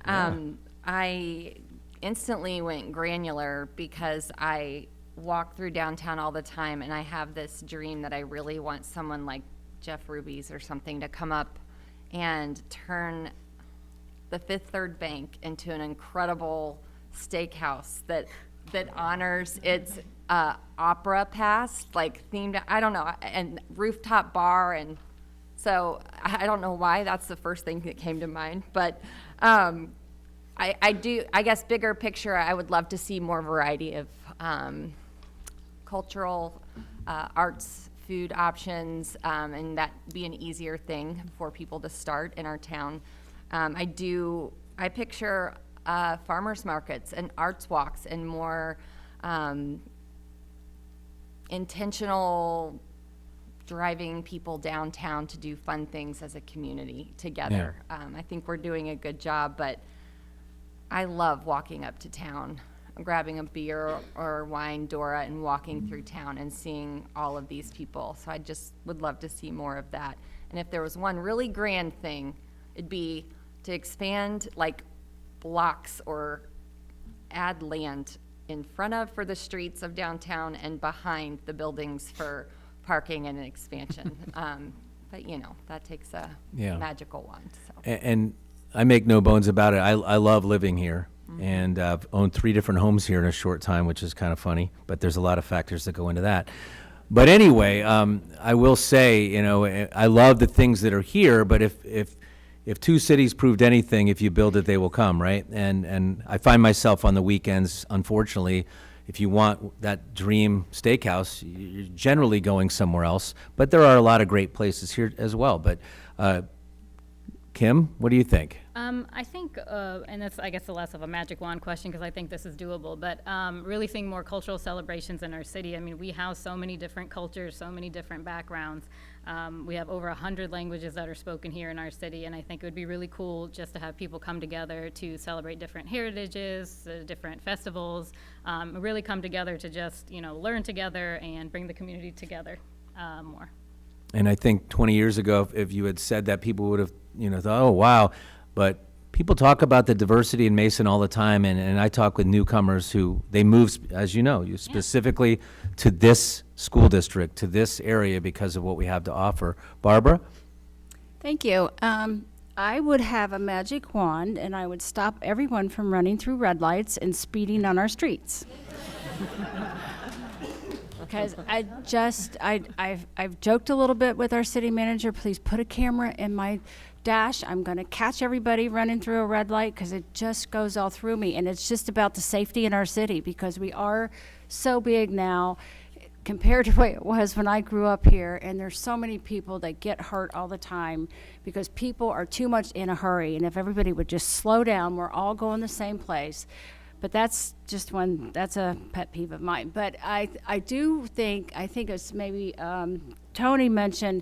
I instantly went granular because I walk through downtown all the time, and I have this dream that I really want someone like Jeff Ruby's or something to come up and turn the Fifth Third Bank into an incredible steakhouse that honors its opera past, like themed, I don't know, and rooftop bar. And so I don't know why that's the first thing that came to mind, but I guess bigger picture, I would love to see more variety of cultural, arts, food options, and that be an easier thing for people to start in our town. I picture farmers markets and arts walks and more intentional driving people downtown to do fun things as a community together. I think we're doing a good job, but I love walking up to town, grabbing a beer or wine, Dora, and walking through town and seeing all of these people. So I just would love to see more of that. And if there was one really grand thing, it'd be to expand like blocks or add land in front of for the streets of downtown and behind the buildings for parking and an expansion. But you know, that takes a magical wand. So. And I make no bones about it. I love living here, and I've owned 3 different homes here in a short time, which is kind of funny, but there's a lot of factors that go into that. But anyway, I will say, you know, I love the things that are here, but if 2 cities proved anything, if you build it, they will come, right? And I find myself on the weekends, unfortunately, if you want that dream steakhouse, you're generally going somewhere else. But there are a lot of great places here as well. But Kim, what do you think? I think, and that's, I guess, less of a magic wand question because I think this is doable, but really seeing more cultural celebrations in our city. I mean, we house so many different cultures, so many different backgrounds. We have over 100 languages that are spoken here in our city, and I think it would be really cool just to have people come together to celebrate different heritages, different festivals, really come together to just, you know, learn together and bring the community together more. And I think 20 years ago, if you had said that, people would have, you know, thought, oh, wow. But people talk about the diversity in Mason all the time, and I talk with newcomers who, they move, as you know, specifically to this school district, to this area because of what we have to offer. Barbara? Thank you. I would have a magic wand, and I would stop everyone from running through red lights and speeding on our streets. Because I've joked a little bit with our city manager, please put a camera in my dash. I'm going to catch everybody running through a red light because it just goes all through me. And it's just about the safety in our city because we are so big now compared to the way it was when I grew up here. And there's so many people that get hurt all the time because people are too much in a hurry. And if everybody would just slow down, we're all going the same place. But that's just that's a pet peeve of mine. But I think it's maybe Tony mentioned,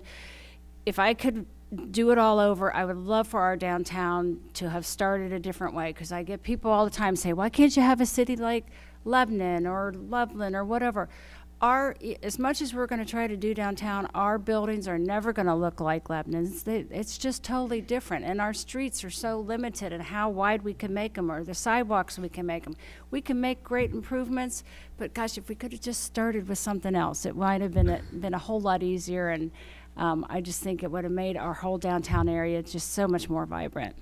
if I could do it all over, I would love for our downtown to have started a different way. Because I get people all the time say, why can't you have a city like Lebanon or Loveland or whatever? As much as we're going to try to do downtown, our buildings are never going to look like Lebanon's. It's just totally different. And our streets are so limited in how wide we can make them or the sidewalks we can make them. We can make great improvements, but gosh, if we could have just started with something else, it might have been a whole lot easier. And I just think it would have made our whole downtown area just so much more vibrant.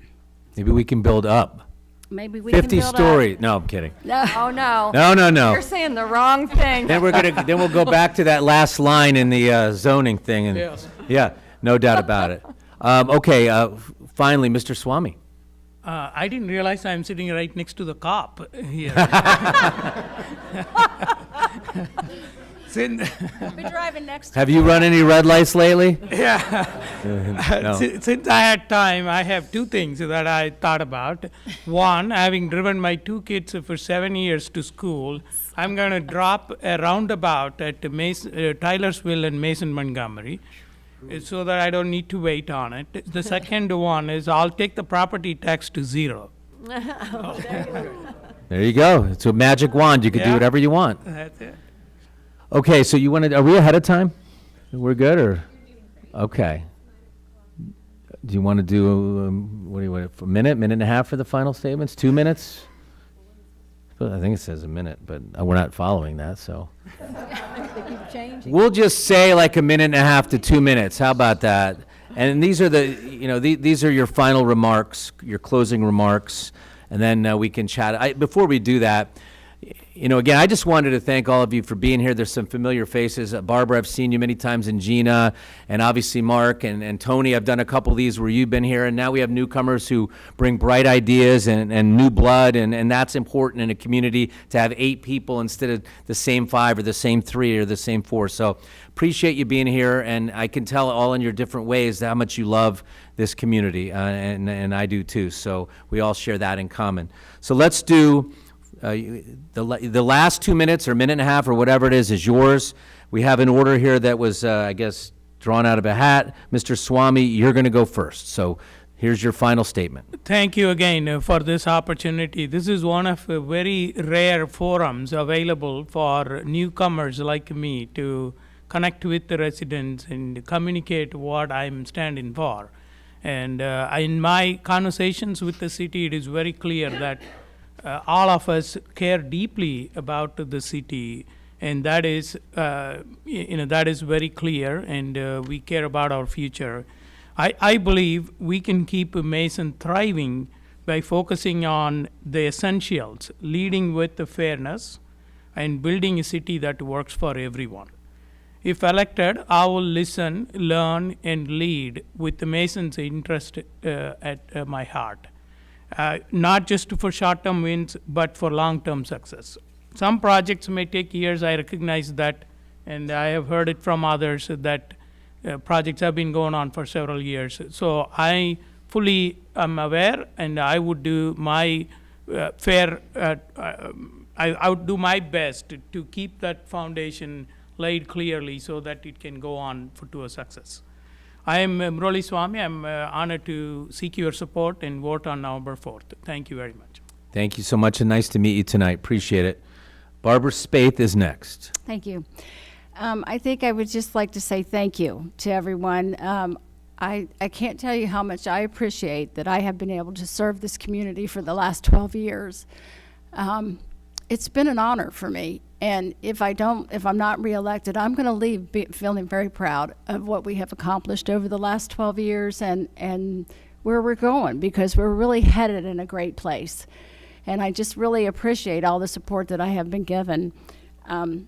Maybe we can build up. Maybe we can 50 build story. No, I'm kidding. Oh, no. No. You're saying the wrong thing. Then we'll go back to that last line in the zoning thing. And Yes. Yeah, no doubt about it. Okay, finally, Mr. Swamy. I didn't realize I'm sitting right next to the cop here. Since, Be driving next. Have you run any red lights lately? No. since I had time, I have 2 things that I thought about. One, having driven my 2 kids for 7 years to school, I'm going to drop a roundabout at Tylersville and Mason Montgomery so that I don't need to wait on it. The second one is I'll take the property tax to 0. There you go. It's a magic wand. You can do Yeah. whatever you want. That's it. Okay, so are we ahead of time? We're good, or? Okay. Do you want to do, what do you want, a minute and a half for the final statements? 2 minutes? Well, I think it says a minute, but we're not following that, so. We'll just say like a minute and a half to 2 minutes. How about that? And these are these are your final remarks, your closing remarks, and then we can chat. Before we do that, You know, again, I just wanted to thank all of you for being here. There's some familiar faces. Barbara, I've seen you many times, and Gina, and obviously Mark and Tony. I've done a couple of these where you've been here, and now we have newcomers who bring bright ideas and new blood, and that's important in a community to have 8 people instead of the same 5 or the same 3 or the same 4. So appreciate you being here, and I can tell all in your different ways how much you love this community, and I do too. So we all share that in common. So let's do the last 2 minutes or minute and a half or whatever it is yours. We have an order here that was, I guess, drawn out of a hat. Mr. Swamy, you're going to go first. So here's your final statement. Thank you again for this opportunity. This is one of the very rare forums available for newcomers like me to connect with the residents and communicate what I'm standing for. And in my conversations with the city, it is very clear that all of us care deeply about the city, and that is, that is very clear, and we care about our future. I believe we can keep Mason thriving by focusing on the essentials, leading with the fairness, and building a city that works for everyone. If elected, I will listen, learn, and lead with the Mason's interest at my heart. Not just for short-term wins, but for long-term success. Some projects may take years, I recognize that, and I have heard it from others that projects have been going on for several years. So I fully am aware, and I would do my I would do my best to keep that foundation laid clearly so that it can go on to a success. I am Murali Swamy. I'm honored to seek your support and vote on November 4th. Thank you very much. Thank you so much, and nice to meet you tonight. Appreciate it. Barbara Spaeth is next. Thank you. I think I would just like to say thank you to everyone. I can't tell you how much I appreciate that I have been able to serve this community for the last 12 years. It's been an honor for me. And if I'm not reelected, I'm going to leave feeling very proud of what we have accomplished over the last 12 years and where we're going, because we're really headed in a great place. And I just really appreciate all the support that I have been given. And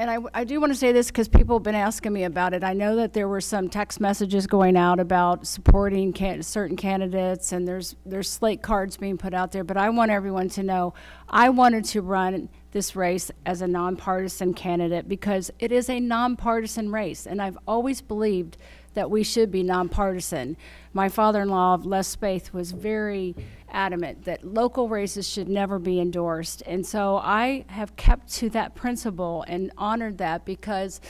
I do want to say this because people have been asking me about it. I know that there were some text messages going out about supporting certain candidates, and there's slate cards being put out there, but I want everyone to know I wanted to run this race as a nonpartisan candidate because it is a nonpartisan race, and I've always believed that we should be nonpartisan. My father-in-law, Les Spaeth, was very adamant that local races should never be endorsed. And so I have kept to that principle and honored that because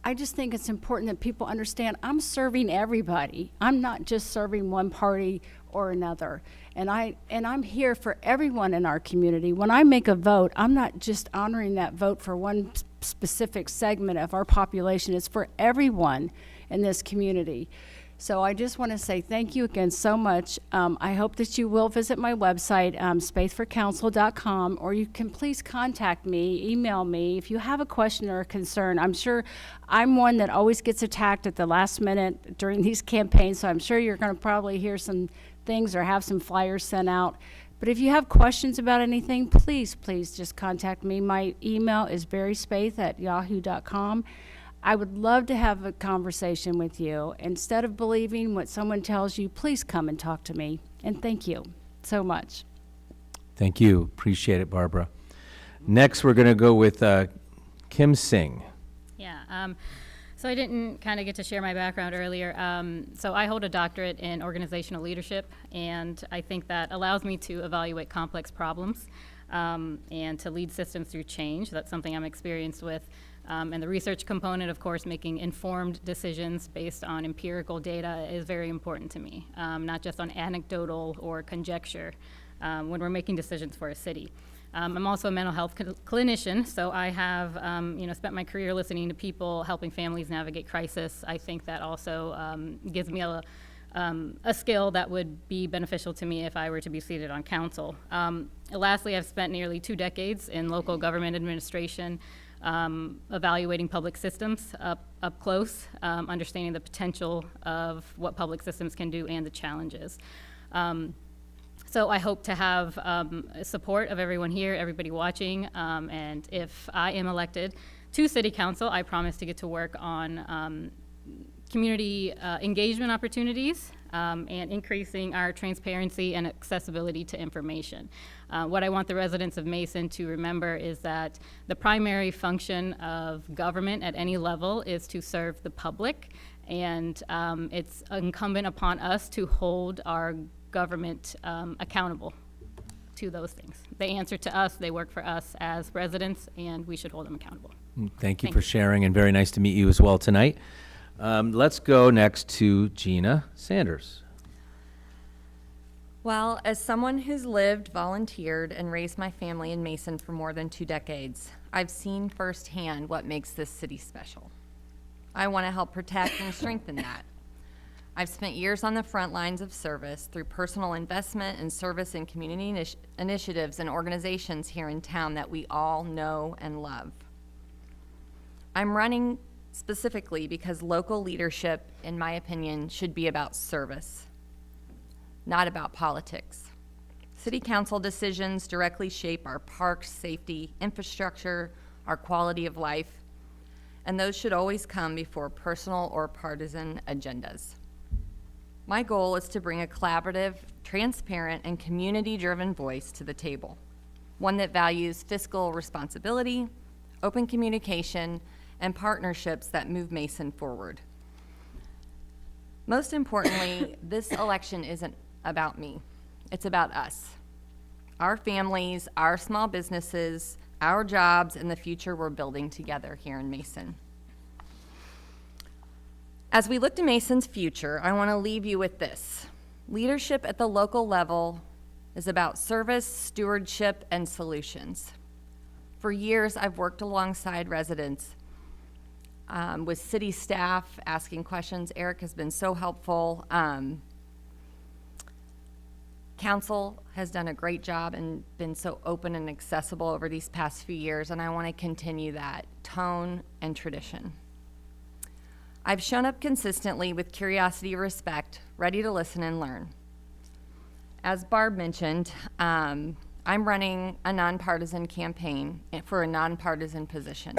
I just think it's important that people understand I'm serving everybody. I'm not just serving one party or another. And I'm here for everyone in our community. When I make a vote, I'm not just honoring that vote for one specific segment of our population. It's for everyone in this community. So I just want to say thank you again so much. I hope that you will visit my website, spaethforcouncil.com, or you can please contact me, email me if you have a question or a concern. I'm sure I'm one that always gets attacked at the last minute during these campaigns, so I'm sure you're going to probably hear some things or have some flyers sent out. But if you have questions about anything, please just contact me. My email is barryspaeth@yahoo.com. I would love to have a conversation with you. Instead of believing what someone tells you, please come and talk to me. And thank you so much. Thank you. Appreciate it, Barbara. Next, we're going to go with Kim Singh. Yeah. So I didn't kind of get to share my background earlier. So I hold a doctorate in organizational leadership, and I think that allows me to evaluate complex problems and to lead systems through change. That's something I'm experienced with. And the research component, of course, making informed decisions based on empirical data is very important to me, not just on anecdotal or conjecture when we're making decisions for a city. I'm also a mental health clinician, so I have spent my career listening to people, helping families navigate crisis. I think that also gives me a skill that would be beneficial to me if I were to be seated on council. Lastly, I've spent nearly 2 decades in local government administration, evaluating public systems up close, understanding the potential of what public systems can do and the challenges. So I hope to have support of everyone here, everybody watching, and if I am elected to City Council, I promise to get to work on community engagement opportunities and increasing our transparency and accessibility to information. What I want the residents of Mason to remember is that the primary function of government at any level is to serve the public, and it's incumbent upon us to hold our government accountable to those things. They answer to us, they work for us as residents, and we should hold them accountable. Thank you for sharing, and very nice to meet you as well tonight. Let's go next to Gina Sanders. Well, as someone who's lived, volunteered, and raised my family in Mason for more than 2 decades, I've seen firsthand what makes this city special. I want to help protect and strengthen that. I've spent years on the front lines of service through personal investment and service in community initiatives and organizations here in town that we all know and love. I'm running specifically because local leadership, in my opinion, should be about service, not about politics. City council decisions directly shape our parks, safety, infrastructure, our quality of life, and those should always come before personal or partisan agendas. My goal is to bring a collaborative, transparent, and community-driven voice to the table, one that values fiscal responsibility, open communication, and partnerships that move Mason forward. Most importantly, this election isn't about me. It's about us, our families, our small businesses, our jobs, and the future we're building together here in Mason. As we look to Mason's future, I want to leave you with this. Leadership at the local level is about service, stewardship, and solutions. For years, I've worked alongside residents with city staff asking questions. Eric has been so helpful. Council has done a great job and been so open and accessible over these past few years, and I want to continue that tone and tradition. I've shown up consistently with curiosity, respect, ready to listen and learn. As Barb mentioned, I'm running a nonpartisan campaign for a nonpartisan position.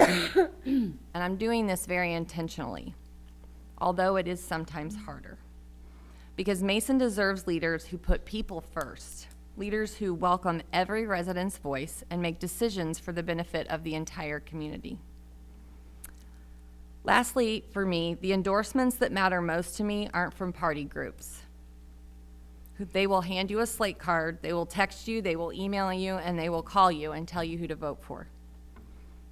And I'm doing this very intentionally, although it is sometimes harder. Because Mason deserves leaders who put people first, leaders who welcome every resident's voice and make decisions for the benefit of the entire community. Lastly, for me, the endorsements that matter most to me aren't from party groups. They will hand you a slate card, they will text you, they will email you, and they will call you and tell you who to vote for.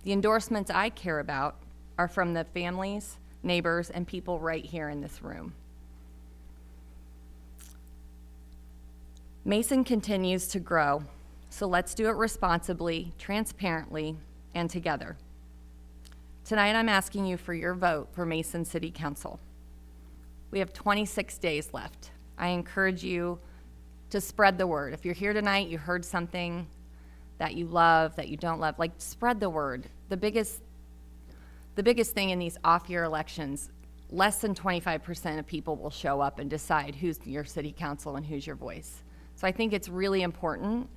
The endorsements I care about are from the families, neighbors, and people right here in this room. Mason continues to grow, so let's do it responsibly, transparently, and together. Tonight, I'm asking you for your vote for Mason City Council. We have 26 days left. I encourage you to spread the word. If you're here tonight, you heard something that you love, that you don't love, like spread the word. The biggest thing in these off-year elections, less than 25% of people will show up and decide who's your city council and who's your voice. So I think it's really important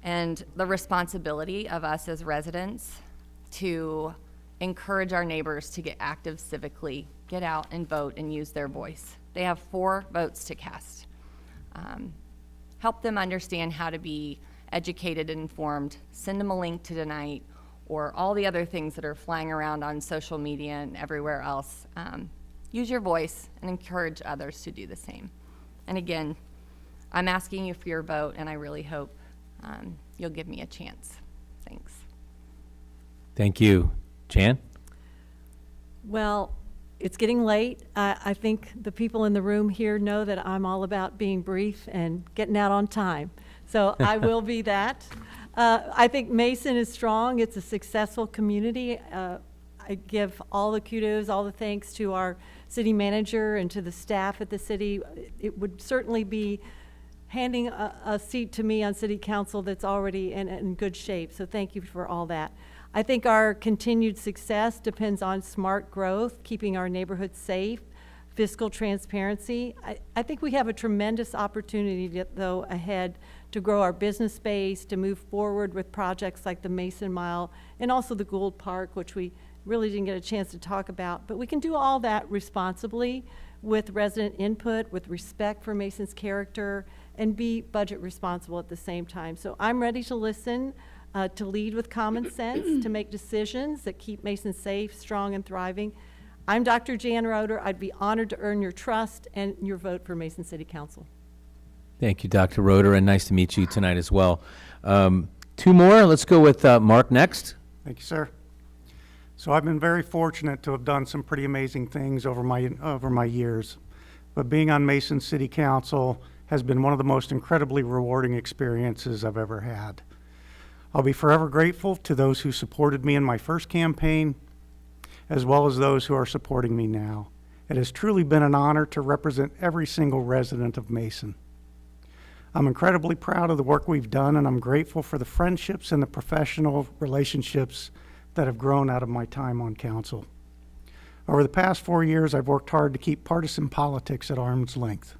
and the responsibility of us as residents to encourage our neighbors to get active civically, get out and vote and use their voice. They have 4 votes to cast. Help them understand how to be educated and informed. Send them a link to tonight or all the other things that are flying around on social media and everywhere else. Use your voice and encourage others to do the same. And again, I'm asking you for your vote, and I really hope you'll give me a chance. Thanks. Thank you. Jan? Well, it's getting late. I think the people in the room here know that I'm all about being brief and getting out on time. So I will be that. I think Mason is strong. It's a successful community. I give all the kudos, all the thanks to our city manager and to the staff at the city. It would certainly be handing a seat to me on city council that's already in good shape. So thank you for all that. I think our continued success depends on smart growth, keeping our neighborhoods safe, fiscal transparency. I think we have a tremendous opportunity, though, ahead to grow our business base, to move forward with projects like the Mason Mile and also the Gould Park, which we really didn't get a chance to talk about. But we can do all that responsibly with resident input, with respect for Mason's character, and be budget responsible at the same time. So I'm ready to listen, to lead with common sense, to make decisions that keep Mason safe, strong, and thriving. I'm Dr. Jan Roeder. I'd be honored to earn your trust and your vote for Mason City Council. Thank you, Dr. Roeder, and nice to meet you tonight as well. Two more. Let's go with Mark next. Thank you, sir. So I've been very fortunate to have done some pretty amazing things over my years. But being on Mason City Council has been one of the most incredibly rewarding experiences I've ever had. I'll be forever grateful to those who supported me in my first campaign, as well as those who are supporting me now. It has truly been an honor to represent every single resident of Mason. I'm incredibly proud of the work we've done, and I'm grateful for the friendships and the professional relationships that have grown out of my time on council. Over the past 4 years, I've worked hard to keep partisan politics at arm's length.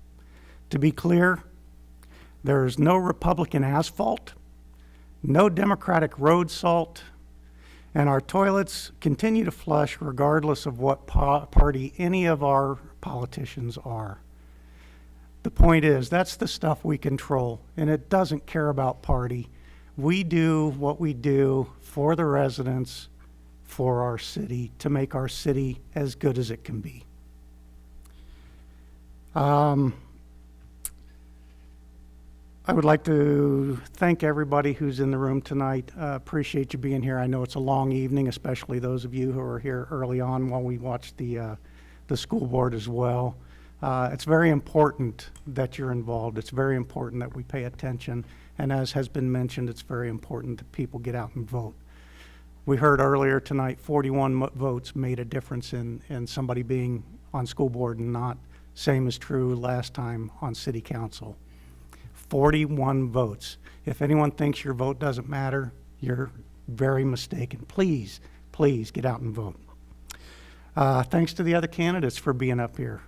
To be clear, there is no Republican asphalt, no Democratic road salt, and our toilets continue to flush regardless of what party any of our politicians are. The point is, that's the stuff we control, and it doesn't care about party. We do what we do for the residents, for our city, to make our city as good as it can be. I would like to thank everybody who's in the room tonight. Appreciate you being here. I know it's a long evening, especially those of you who are here early on while we watch the school board as well. It's very important that you're involved. It's very important that we pay attention. And as has been mentioned, it's very important that people get out and vote. We heard earlier tonight 41 votes made a difference in somebody being on school board and not. Same is true last time on city council. 41 votes. If anyone thinks your vote doesn't matter, you're very mistaken. Please, please get out and vote. Thanks to the other candidates for being up here.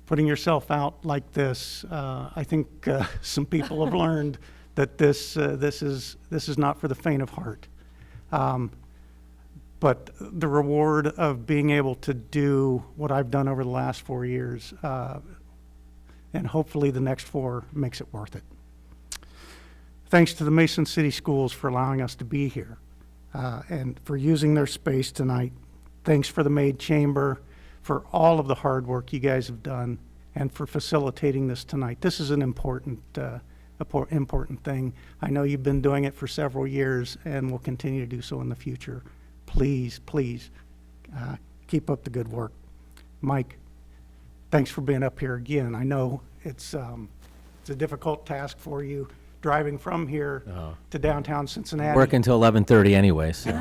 Putting yourself out like this, I think some people have learned that this is not for the faint of heart. But the reward of being able to do what I've done over the last 4 years, and hopefully the next 4 makes it worth it. Thanks to the Mason City Schools for allowing us to be here and for using their space tonight. Thanks for the Maid Chamber for all of the hard work you guys have done and for facilitating this tonight. This is an important thing. I know you've been doing it for several years and will continue to do so in the future. Please, please keep up the good work. Mike, thanks for being up here again. I know it's a difficult task for you driving from here to downtown Cincinnati. Work until 11:30 anyway, so.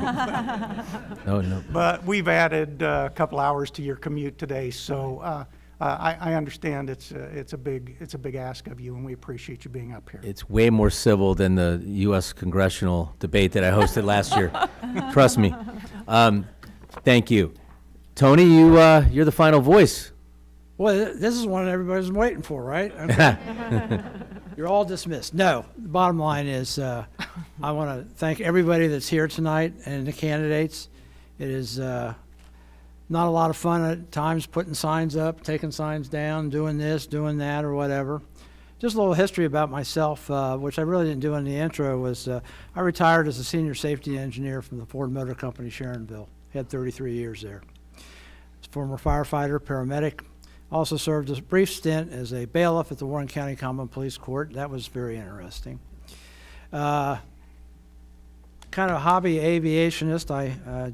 No. But we've added a couple hours to your commute today, so I understand it's a big ask of you, and we appreciate you being up here. It's way more civil than the U.S. congressional debate that I hosted last year. Trust me. Thank you. Tony, you're the final voice. Well, this is one everybody's been waiting for, right? Okay. You're all dismissed. No, the bottom line is I want to thank everybody that's here tonight and the candidates. It is not a lot of fun at times putting signs up, taking signs down, doing this, doing that, or whatever. Just a little history about myself, which I really didn't do in the intro, was I retired as a senior safety engineer from the Ford Motor Company, Sharonville. Had 33 years there. Was a former firefighter, paramedic. Also served a brief stint as a bailiff at the Warren County Common Police Court. That was very interesting. Kind of a hobby aviationist. I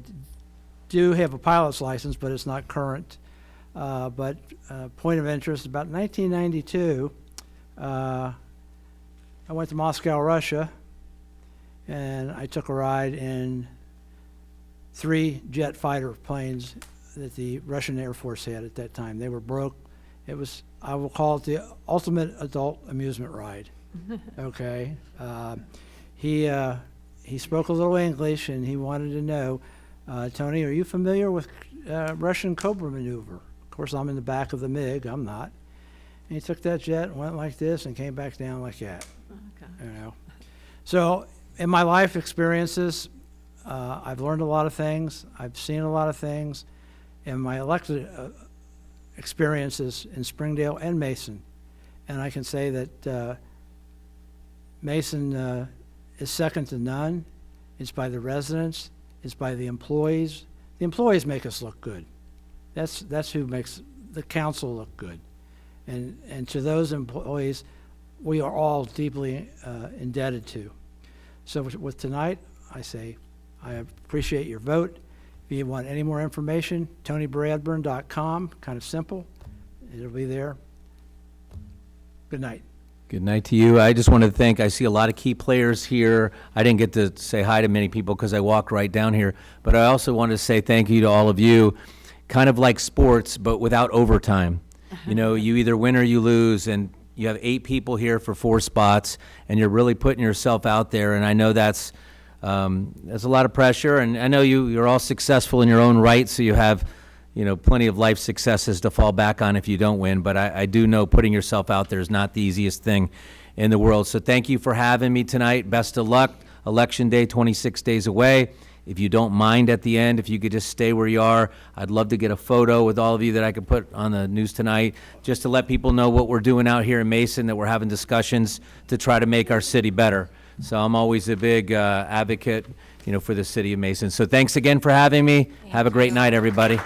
do have a pilot's license, but it's not current. But point of interest, about 1992, I went to Moscow, Russia, and I took a ride in 3 jet fighter planes that the Russian Air Force had at that time. They were broke. It was, I will call it the ultimate adult amusement ride. Okay. He spoke a little English, and he wanted to know, Tony, are you familiar with Russian Cobra maneuver? course, I'm in the back of the MiG, I'm not. And he took that jet and went like this and came back down like that, you know. So in my life experiences, I've learned a lot of things. I've seen a lot of things. In my elected experiences in Springdale and Mason, and I can say that Mason is second to none. It's by the residents. It's by the employees. The employees make us look good. That's who makes the council look good. And to those employees, we are all deeply indebted to. So with tonight, I say I appreciate your vote. If you want any more information, TonyBradburn.com, kind of simple. It'll be there. Good night. Good night to you. I just wanted to thank, I see a lot of key players here. I didn't get to say hi to many people because I walked right down here, but I also wanted to say thank you to all of you, kind of like sports, but without overtime. You know, you either win or you lose, and you have 8 people here for 4 spots, and you're really putting yourself out there, and I know that's a lot of pressure, and I know you're all successful in your own right, so you have, you know, plenty of life successes to fall back on if you don't win, but I do know putting yourself out there is not the easiest thing in the world. So thank you for having me tonight. Best of luck. Election Day, 26 days away. If you don't mind at the end, if you could just stay where you are, I'd love to get a photo with all of you that I could put on the news tonight, just to let people know what we're doing out here in Mason, that we're having discussions to try to make our city better. So I'm always a big advocate, you know, for the city of Mason. So thanks again for having me. Have a great night, everybody.